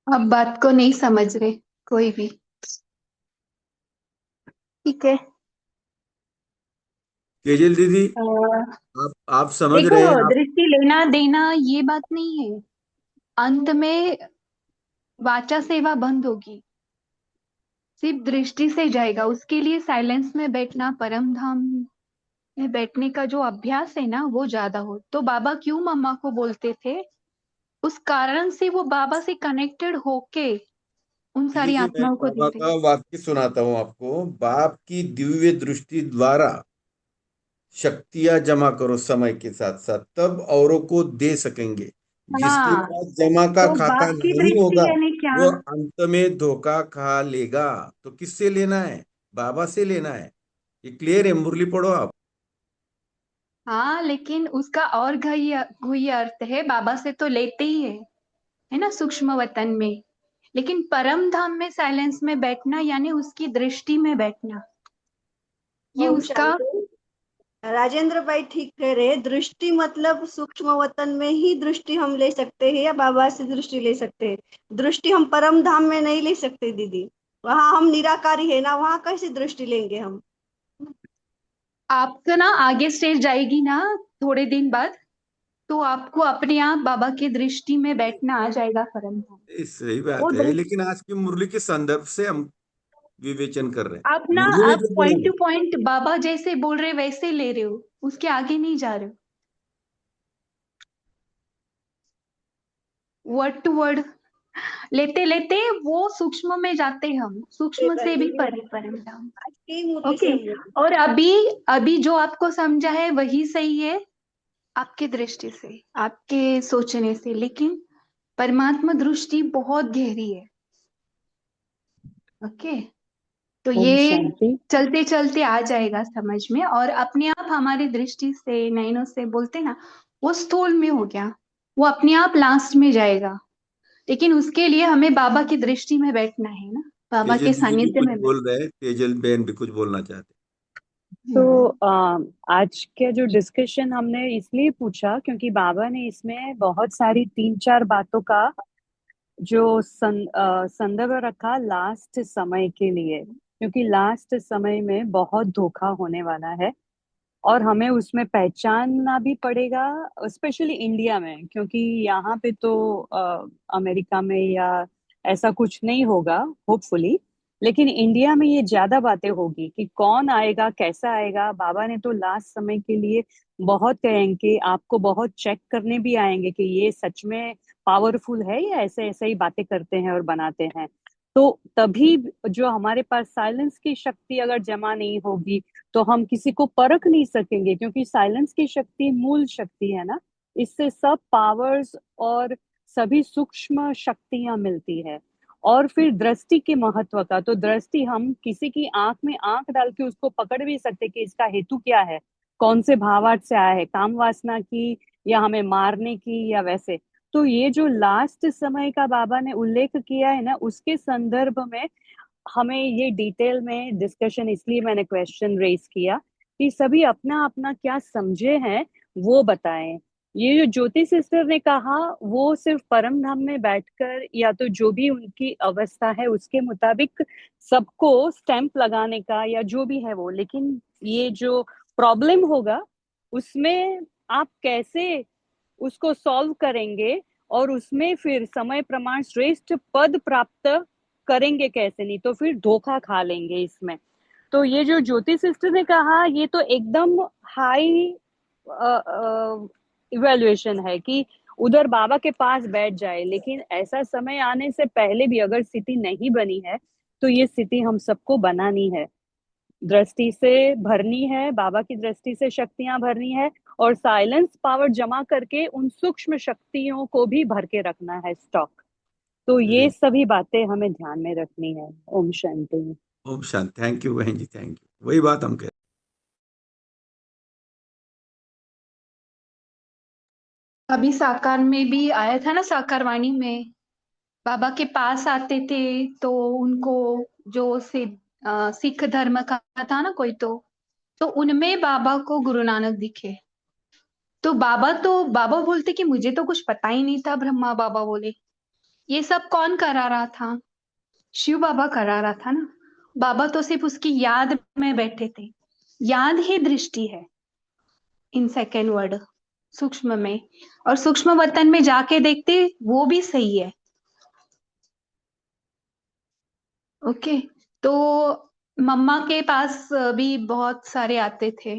अब बात को नहीं समझ रहे कोई भी, ठीक है। तेजल दीदी, अ, आप समझ देखो, रहे हैं आप। दृष्टि लेना देना ये बात नहीं है। अंत में वाचा सेवा बंद होगी, सिर्फ दृष्टि से जाएगा। उसके लिए साइलेंस में बैठना, परम धाम में बैठने का जो अभ्यास है ना, वो ज्यादा हो। तो बाबा क्यों मम्मा को बोलते थे, उस कारण से वो बाबा से कनेक्टेड होके उन दीदी सारी जी, मैं आत्माओं को बाबा देते का हैं। वाक्य सुनाता हूँ आपको। बाप की दिव्य दृष्टि द्वारा शक्तियां जमा करो समय के साथ साथ, तब औरों को दे सकेंगे। जिसके हाँ, पास जमा का तो खाता बाप की नहीं दृष्टि होगा, यानी क्या। वो अंत में धोखा खा लेगा। तो किससे लेना है? बाबा से लेना है। ये क्लियर है? मुरली पढ़ो आप। हाँ, लेकिन उसका और गुह्य अर्थ है। बाबा से तो लेते ही है ना, सूक्ष्म वतन में। लेकिन परम धाम में साइलेंस में बैठना यानी उसकी दृष्टि में बैठना, ये ओम उसका। शांति। राजेंद्र भाई ठीक कह रहे हैं। दृष्टि मतलब सूक्ष्म वतन में ही दृष्टि हम ले सकते हैं या बाबा से दृष्टि ले सकते हैं। दृष्टि हम परम धाम में नहीं ले सकते दीदी। वहां हम निराकारी है ना, वहां कैसे दृष्टि लेंगे हम। आपका ना आगे स्टेज जाएगी ना थोड़े दिन बाद, तो आपको अपने आप बाबा की दृष्टि में बैठना आ जाएगा परंतु सही बात वो है, लेकिन आज की मुरली के संदर्भ से हम विवेचन कर रहे हैं। आप ना मुरली में आप जो बोला पॉइंट टू पॉइंट बाबा जैसे बोल रहे वैसे ले रहे हो, उसके आगे नहीं जा रहे हो, वर्ड टू वर्ड लेते लेते वो सूक्ष्म में जाते, हम सूक्ष्म से भी परे परे हम। आज की मुरली से ओके। हम लोग और अभी अभी जो आपको समझा है वही सही है आपके दृष्टि से, आपके सोचने से, लेकिन परमात्मा दृष्टि बहुत गहरी है। ओके। तो ओम ये शांति। चलते चलते आ जाएगा समझ में, और अपने आप हमारी दृष्टि से नयनों से बोलते ना, वो स्थूल में हो गया, वो अपने आप लास्ट में जाएगा, लेकिन उसके लिए हमें बाबा की दृष्टि में बैठना है ना, बाबा तेजल के दीदी भी सानिध्य कुछ में बैठ। बोल रहे हैं, तेजल बहन भी कुछ बोलना चाहते तो आज के जो डिस्कशन हमने इसलिए पूछा क्योंकि बाबा ने इसमें बहुत सारी 3-4 बातों का जो संदर्भ रखा लास्ट समय के लिए, क्योंकि लास्ट समय में बहुत धोखा होने वाला है और हमें उसमें पहचानना भी पड़ेगा, स्पेशली इंडिया में, क्योंकि यहाँ पे तो अमेरिका में या ऐसा कुछ नहीं होगा होपफुली, लेकिन इंडिया में ये ज्यादा बातें होगी कि कौन आएगा कैसा आएगा। बाबा ने तो लास्ट समय के लिए बहुत कहेंगे, आपको बहुत चेक करने भी आएंगे कि ये सच में पावरफुल है या ऐसे ऐसे ही बातें करते हैं और बनाते हैं। तो तभी जो हमारे पास साइलेंस की शक्ति अगर जमा नहीं होगी तो हम किसी को परख नहीं सकेंगे, क्योंकि साइलेंस की शक्ति मूल शक्ति है ना, इससे सब पावर्स और सभी सूक्ष्म शक्तियां मिलती है। और फिर दृष्टि के महत्व का, तो दृष्टि हम किसी की आंख में आंख डाल के उसको पकड़ भी सकते कि इसका हेतु क्या है, कौन से भावार्थ से आया है, काम वासना की या हमें मारने की या वैसे। तो ये जो लास्ट समय का बाबा ने उल्लेख किया है ना, उसके संदर्भ में हमें ये डिटेल में डिस्कशन, इसलिए मैंने क्वेश्चन रेज किया कि सभी अपना अपना क्या समझे हैं वो बताएं। ये जो ज्योति सिस्टर ने कहा वो सिर्फ परम धाम में बैठकर या तो जो भी उनकी अवस्था है उसके मुताबिक सबको स्टैंप लगाने का या जो भी है वो, लेकिन ये जो प्रॉब्लम होगा उसमें आप कैसे उसको सॉल्व करेंगे और उसमें फिर समय प्रमाण श्रेष्ठ पद प्राप्त करेंगे कैसे, नहीं तो फिर धोखा खा लेंगे इसमें। तो ये जो ज्योति सिस्टर ने कहा ये तो एकदम हाई इवेल्युएशन है कि उधर बाबा के पास बैठ जाए, लेकिन ऐसा समय आने से पहले भी अगर स्थिति नहीं बनी है तो ये स्थिति हम सबको बनानी है, दृष्टि से भरनी है, बाबा की दृष्टि से शक्तियां भरनी है और साइलेंस पावर जमा करके उन सूक्ष्म शक्तियों को भी भर के रखना है स्टॉक। तो हैं। ये सभी बातें हमें ध्यान में रखनी है। ओम शांति। ओम शांति। थैंक यू बहन जी, थैंक यू। वही बात हम कह अभी साकार में भी आया था ना, साकार वाणी में बाबा के पास आते थे तो उनको जो सिख धर्म का था ना कोई, तो उनमें बाबा को गुरु नानक दिखे। तो बाबा बोलते कि मुझे तो कुछ पता ही नहीं था, ब्रह्मा बाबा बोले ये सब कौन करा रहा था, शिव बाबा करा रहा था ना, बाबा तो सिर्फ उसकी याद में बैठे थे। याद ही दृष्टि है इन सेकेंड वर्ड, सूक्ष्म में, और सूक्ष्म वतन में जाके देखते वो भी सही है। ओके। तो मम्मा के पास भी बहुत सारे आते थे।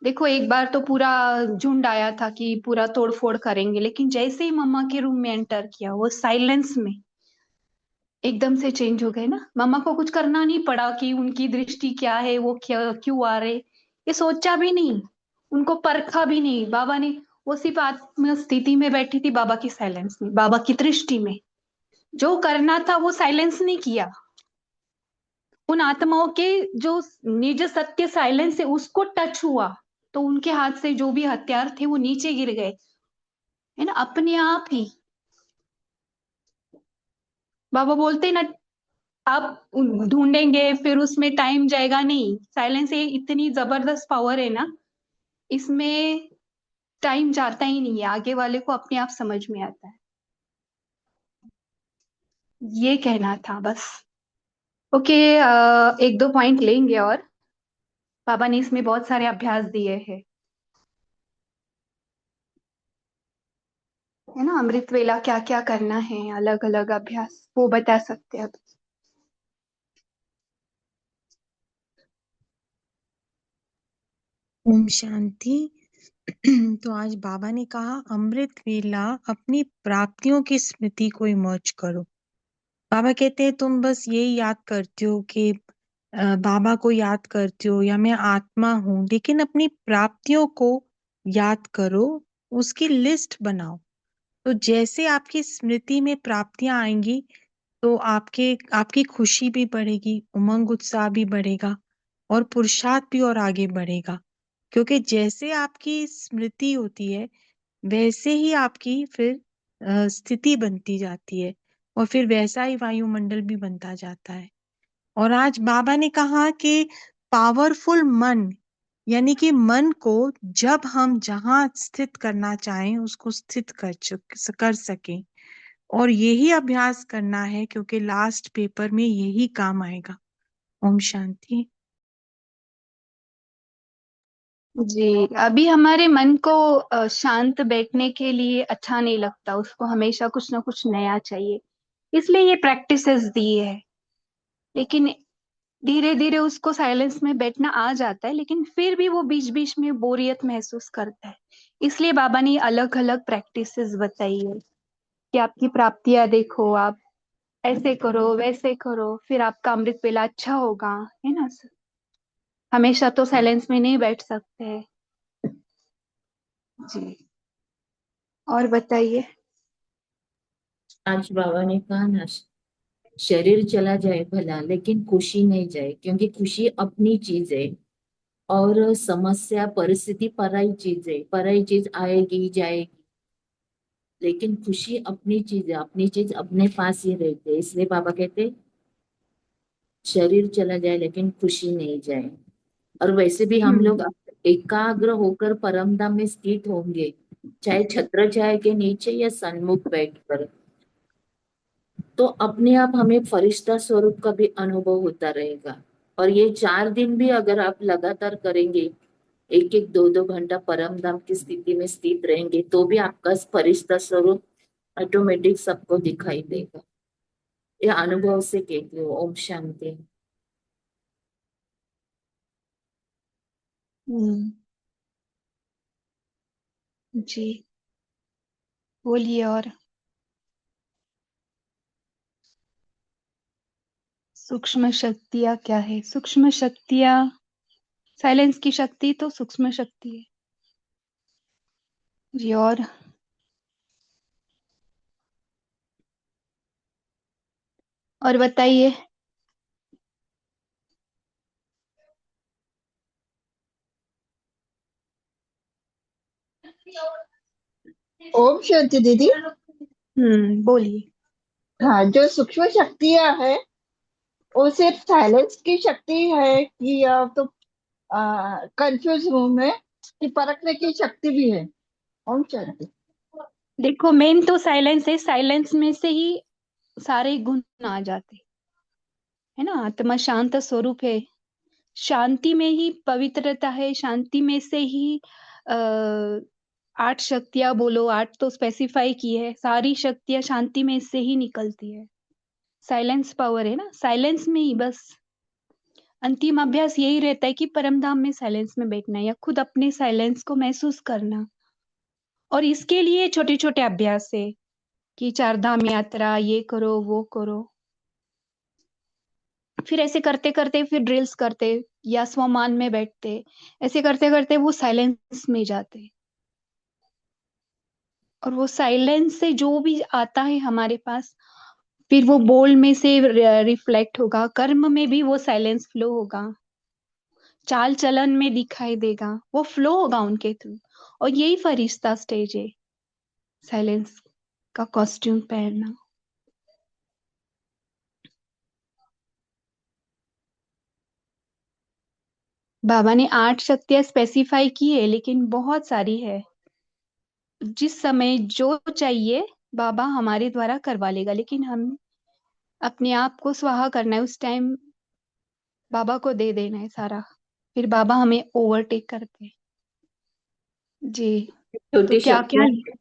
देखो एक बार तो पूरा झुंड आया था कि पूरा तोड़ फोड़ करेंगे, लेकिन जैसे ही मम्मा के रूम में एंटर किया वो साइलेंस में एकदम से चेंज हो गए ना। मम्मा को कुछ करना नहीं पड़ा कि उनकी दृष्टि क्या है, वो क्या क्यों आ रहे, ये सोचा भी नहीं, उनको परखा भी नहीं बाबा ने। वो सिर्फ आत्म स्थिति में बैठी थी, बाबा की साइलेंस में, बाबा की दृष्टि में जो करना था वो साइलेंस नहीं किया। उन आत्माओं के जो निज सत्य साइलेंस है उसको टच हुआ, तो उनके हाथ से जो भी हथियार थे वो नीचे गिर गए, है ना, अपने आप ही। बाबा बोलते ना, आप ढूंढेंगे फिर उसमें टाइम जाएगा, नहीं, साइलेंस ये इतनी जबरदस्त पावर है ना, इसमें टाइम जाता ही नहीं है, आगे वाले को अपने आप समझ में आता है। ये कहना था बस। ओके, एक दो पॉइंट लेंगे और बाबा ने इसमें बहुत सारे अभ्यास दिए हैं, है ना। अमृत वेला क्या क्या करना है, अलग अलग अभ्यास वो बता सकते हैं अब। ओम शांति। तो आज बाबा ने कहा अमृत वेला अपनी प्राप्तियों की स्मृति को इमर्ज करो। बाबा कहते हैं तुम बस यही याद करते हो कि बाबा को याद करते हो या मैं आत्मा हूँ, लेकिन अपनी प्राप्तियों को याद करो, उसकी लिस्ट बनाओ। तो जैसे आपकी स्मृति में प्राप्तियां आएंगी तो आपकी खुशी भी बढ़ेगी, उमंग उत्साह भी बढ़ेगा और पुरुषार्थ भी और आगे बढ़ेगा। क्योंकि जैसे आपकी स्मृति होती है वैसे ही आपकी फिर स्थिति बनती जाती है और फिर वैसा ही वायुमंडल भी बनता जाता है। और आज बाबा ने कहा कि पावरफुल मन, यानी कि मन को जब हम जहां स्थित करना चाहें उसको स्थित कर सकें, और यही अभ्यास करना है क्योंकि लास्ट पेपर में यही काम आएगा। ओम शांति। जी, अभी हमारे मन को शांत बैठने के लिए अच्छा नहीं लगता, उसको हमेशा कुछ ना कुछ नया चाहिए, इसलिए ये प्रैक्टिसेस दी है। लेकिन धीरे धीरे उसको साइलेंस में बैठना आ जाता है, लेकिन फिर भी वो बीच बीच में बोरियत महसूस करता है। इसलिए बाबा ने अलग अलग प्रैक्टिसेस बताई है कि आपकी प्राप्तियां देखो, आप ऐसे करो वैसे करो, फिर आपका अमृत वेला अच्छा होगा, है ना। हमेशा तो साइलेंस में नहीं बैठ सकते। जी, और बताइए। आज बाबा ने कहा ना, शरीर चला जाए भला लेकिन खुशी नहीं जाए, क्योंकि खुशी अपनी चीज है और समस्या परिस्थिति पराई चीज है। पराई चीज आएगी जाएगी, लेकिन खुशी अपनी चीज है, अपनी चीज अपने पास ही रहती है। इसलिए बाबा कहते शरीर चला जाए लेकिन खुशी नहीं जाए। और वैसे भी हम लोग एकाग्र होकर परम धाम में स्थित होंगे, चाहे छत्र छाया के नीचे या सन्मुख बैठकर, तो अपने आप हमें फरिश्ता स्वरूप का भी अनुभव होता रहेगा। और ये 4 दिन भी अगर आप लगातार करेंगे, एक एक दो दो घंटा परम धाम की स्थिति में स्थित रहेंगे, तो भी आपका फरिश्ता स्वरूप ऑटोमेटिक सबको दिखाई देगा। ये अनुभव से कहती हूँ। ओम शांति। हम्म, जी, बोलिए। और सूक्ष्म शक्तियाँ क्या है? सूक्ष्म शक्तियाँ, साइलेंस की शक्ति तो सूक्ष्म शक्ति है जी। और बताइए। ओम शांति दीदी। बोलिए। हाँ, जो सूक्ष्म शक्तियां है वो सिर्फ साइलेंस की शक्ति है कि तो कंफ्यूज हूँ मैं कि परखने की शक्ति भी है। ओम शांति। देखो, मेन तो साइलेंस है, साइलेंस में से ही सारे गुण आ जाते, है ना। आत्मा शांत स्वरूप है, शांति में ही पवित्रता है, शांति में से ही आ, 8 शक्तियां बोलो, 8 तो स्पेसिफाई की है, सारी शक्तियां शांति में से ही निकलती है। साइलेंस पावर है ना, साइलेंस में ही बस अंतिम अभ्यास यही रहता है कि परम धाम में साइलेंस में बैठना या खुद अपने साइलेंस को महसूस करना। और इसके लिए छोटे छोटे अभ्यास है कि 4 धाम यात्रा, ये करो वो करो। फिर ऐसे करते करते फिर ड्रिल्स करते या स्वमान में बैठते, ऐसे करते करते वो साइलेंस में जाते। और वो साइलेंस से जो भी आता है हमारे पास, फिर वो बोल में से रिफ्लेक्ट होगा, कर्म में भी वो साइलेंस फ्लो होगा, चाल चलन में दिखाई देगा, वो फ्लो होगा उनके थ्रू। और यही फरिश्ता स्टेज है, साइलेंस का कॉस्ट्यूम पहनना। बाबा ने 8 शक्तियां स्पेसिफाई की है, लेकिन बहुत सारी है। जिस समय जो चाहिए बाबा हमारे द्वारा करवा लेगा, लेकिन हम अपने आप को स्वाहा करना है, उस टाइम बाबा को दे देना है सारा। फिर बाबा हमें ओवरटेक करते हैं। जी। तो छोटी क्या क्या। शक्तियां,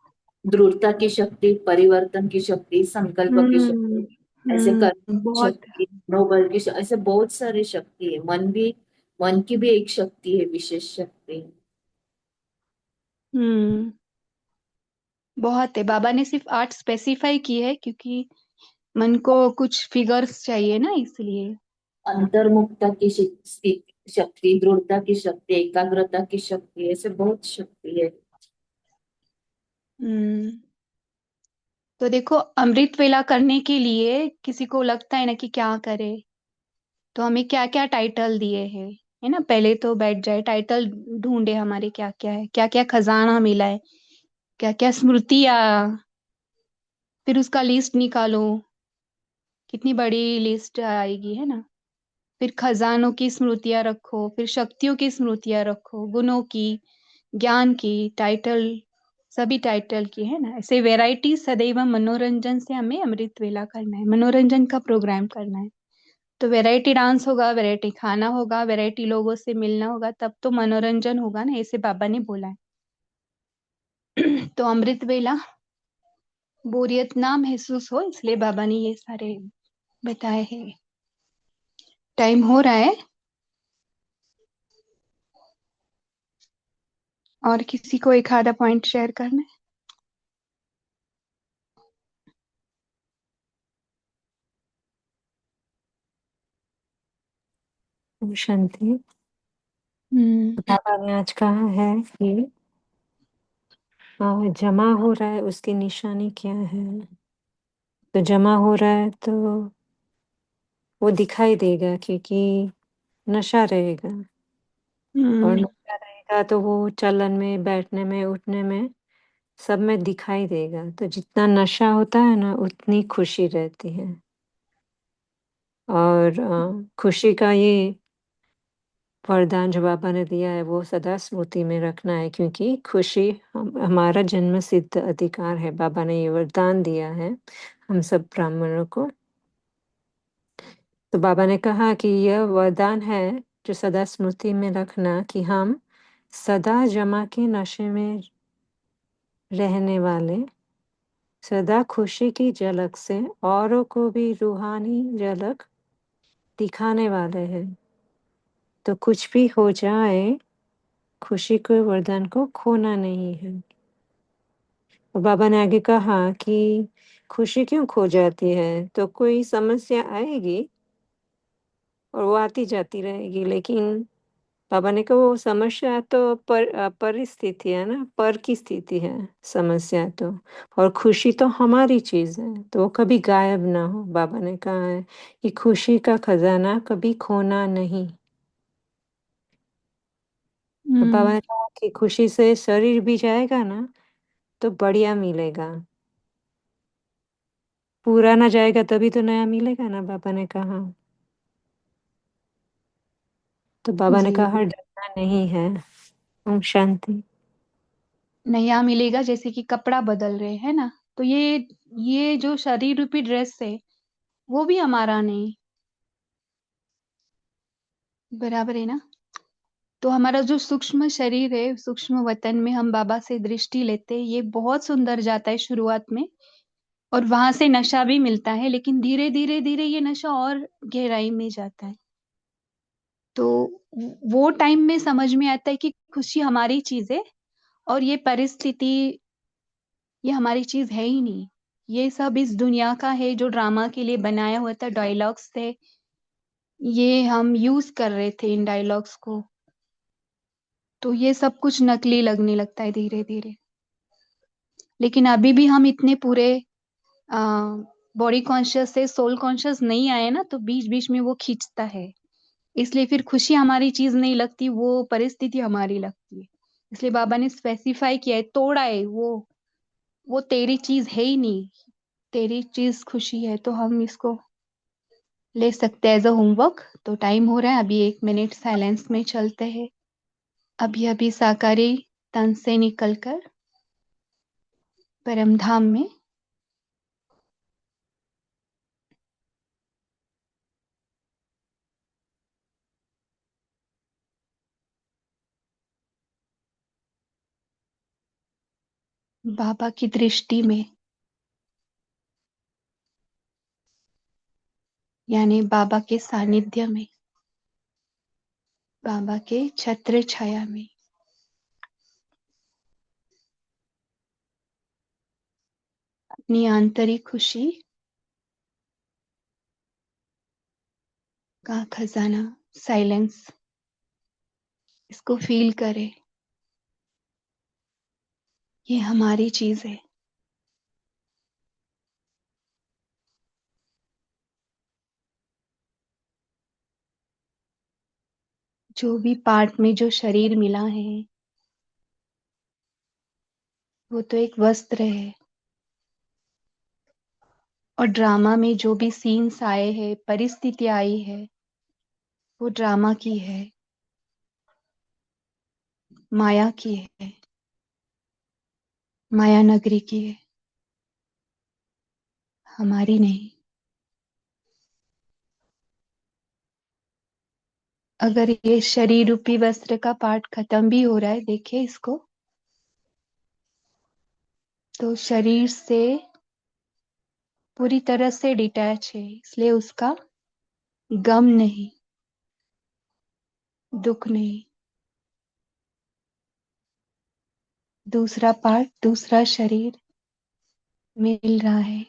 दृढ़ता की शक्ति, परिवर्तन की शक्ति, संकल्प की शक्ति, ऐसे कर्म की बहुत। शक्ति, मनोबल की शक्ति, ऐसे बहुत सारी शक्ति है। मन की भी एक शक्ति है, विशेष शक्ति। हम्म बहुत है। बाबा ने सिर्फ 8 स्पेसिफाई की है क्योंकि मन को कुछ फिगर्स चाहिए ना, इसलिए। अंतर्मुखता की शक्ति, दृढ़ता की शक्ति, एकाग्रता की शक्ति, ऐसे बहुत शक्ति है। हम्म तो देखो, अमृत वेला करने के लिए किसी को लगता है ना कि क्या करे, तो हमें क्या क्या टाइटल दिए हैं, है ना। पहले तो बैठ जाए, टाइटल ढूंढे हमारे क्या क्या है, क्या क्या खजाना मिला है, क्या क्या स्मृतियाँ। फिर उसका लिस्ट निकालो, कितनी बड़ी लिस्ट आएगी, है ना। फिर खजानों की स्मृतियां रखो, फिर शक्तियों की स्मृतियां रखो, गुणों की, ज्ञान की, टाइटल, सभी टाइटल की, है ना। ऐसे वैरायटी सदैव मनोरंजन से हमें अमृत वेला करना है, मनोरंजन का प्रोग्राम करना है। तो वैरायटी डांस होगा, वैरायटी खाना होगा, वैरायटी लोगों से मिलना होगा, तब तो मनोरंजन होगा ना, ऐसे बाबा ने बोला है। तो अमृत वेला बोरियत ना महसूस हो, इसलिए बाबा ने ये सारे बताए हैं। टाइम हो रहा है। और किसी को एक आधा पॉइंट शेयर करना है? ओम शांति। हम्म बाबा ने आज कहा है कि जमा हो रहा है, उसकी निशानी क्या है। तो जमा हो रहा है तो वो दिखाई देगा, क्योंकि नशा रहेगा। और हम्म नशा रहेगा तो वो चलन में, बैठने में, उठने में, सब में दिखाई देगा। तो जितना नशा होता है ना, उतनी खुशी रहती है। और खुशी का ये वरदान जो बाबा ने दिया है, वो सदा स्मृति में रखना है, क्योंकि खुशी हमारा जन्म सिद्ध अधिकार है। बाबा ने ये वरदान दिया है हम सब ब्राह्मणों को। तो बाबा ने कहा कि यह वरदान है जो सदा स्मृति में रखना, कि हम सदा जमा के नशे में रहने वाले, सदा खुशी की झलक से औरों को भी रूहानी झलक दिखाने वाले हैं। तो कुछ भी हो जाए, खुशी को, वरदान को खोना नहीं है। और बाबा ने आगे कहा कि खुशी क्यों खो जाती है, तो कोई समस्या आएगी और वो आती जाती रहेगी। लेकिन बाबा ने कहा वो समस्या तो परिस्थिति है ना, पर की स्थिति है समस्या तो। और खुशी तो हमारी चीज है, तो वो कभी गायब ना हो। बाबा ने कहा है कि खुशी का खजाना कभी खोना नहीं। तो बाबा हम्म ने कहा कि खुशी से शरीर भी जाएगा ना, तो बढ़िया मिलेगा। पुराना जाएगा तभी तो नया मिलेगा ना, बाबा ने कहा। तो बाबा ने जी। कहा डरना नहीं है। ओम शांति। नया मिलेगा, जैसे कि कपड़ा बदल रहे हैं ना, तो ये जो शरीर रूपी ड्रेस है, वो भी हमारा नहीं, बराबर है ना। तो हमारा जो सूक्ष्म शरीर है, सूक्ष्म वतन में हम बाबा से दृष्टि लेते हैं, ये बहुत सुंदर जाता है शुरुआत में, और वहां से नशा भी मिलता है, लेकिन धीरे धीरे धीरे ये नशा और गहराई में जाता है। तो वो टाइम में समझ में आता है कि खुशी हमारी चीज है, और ये परिस्थिति, ये हमारी चीज है ही नहीं। ये सब इस दुनिया का है, जो ड्रामा के लिए बनाया हुआ था, डायलॉग्स थे, ये हम यूज कर रहे थे इन डायलॉग्स को। तो ये सब कुछ नकली लगने लगता है धीरे धीरे। लेकिन अभी भी हम इतने पूरे बॉडी कॉन्शियस से सोल कॉन्शियस नहीं आए ना, तो बीच बीच में वो खींचता है। इसलिए फिर खुशी हमारी चीज नहीं लगती, वो परिस्थिति हमारी लगती है। इसलिए बाबा ने स्पेसिफाई किया है, तोड़ा है वो तेरी चीज है ही नहीं। तेरी चीज खुशी है, तो हम इसको ले सकते हैं एज अ होमवर्क। तो टाइम हो रहा है, अभी 1 मिनट साइलेंस में चलते हैं। अभी अभी साकारी तन से निकलकर परम धाम में। बाबा की दृष्टि में, यानी बाबा के सानिध्य में, बाबा के छत्र छाया में अपनी आंतरिक खुशी का खजाना, साइलेंस, इसको फील करें। ये हमारी चीज है। जो भी पार्ट में जो शरीर मिला है वो तो एक वस्त्र है, और ड्रामा में जो भी सीन्स आए हैं, परिस्थिति आई है, वो ड्रामा की है, माया की है, माया नगरी की है, हमारी नहीं। अगर ये शरीर रूपी वस्त्र का पार्ट खत्म भी हो रहा है, देखिए इसको, तो शरीर से पूरी तरह से डिटैच है, इसलिए उसका गम नहीं, दुख नहीं। दूसरा पार्ट, दूसरा शरीर मिल रहा है,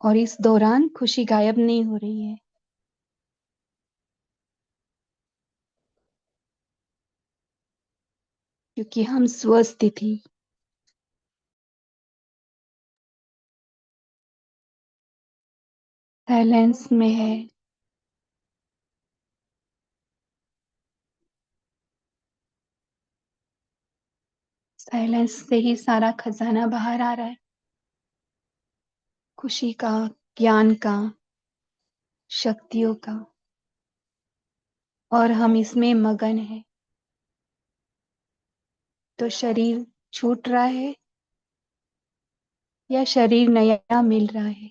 और इस दौरान खुशी गायब नहीं हो रही है। क्योंकि हम स्वस्थिति, साइलेंस में है। साइलेंस से ही सारा खजाना बाहर आ रहा है, खुशी का, ज्ञान का, शक्तियों का, और हम इसमें मगन है। तो शरीर छूट रहा है या शरीर नया मिल रहा है,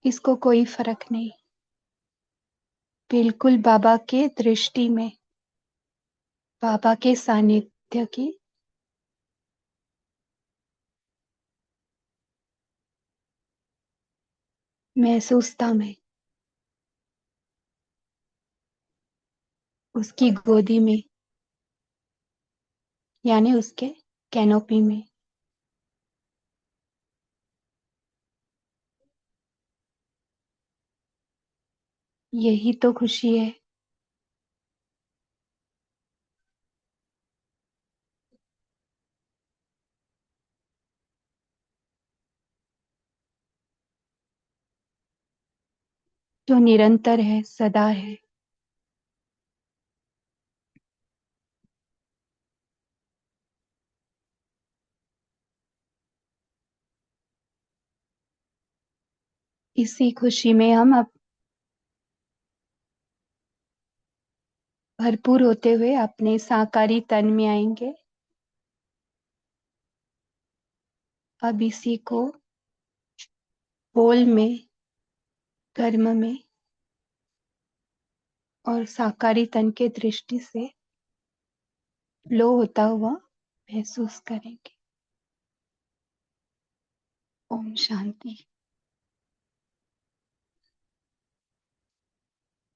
इसको कोई फर्क नहीं। बिल्कुल बाबा के दृष्टि में, बाबा के सानिध्य की महसूसता में, उसकी गोदी में, यानी उसके कैनोपी में। यही तो खुशी है। जो निरंतर है, सदा है। इसी खुशी में हम अब भरपूर होते हुए अपने साकारी तन में आएंगे। अब इसी को बोल में, कर्म में और साकारी तन के दृष्टि से लो होता हुआ महसूस करेंगे। ओम शांति।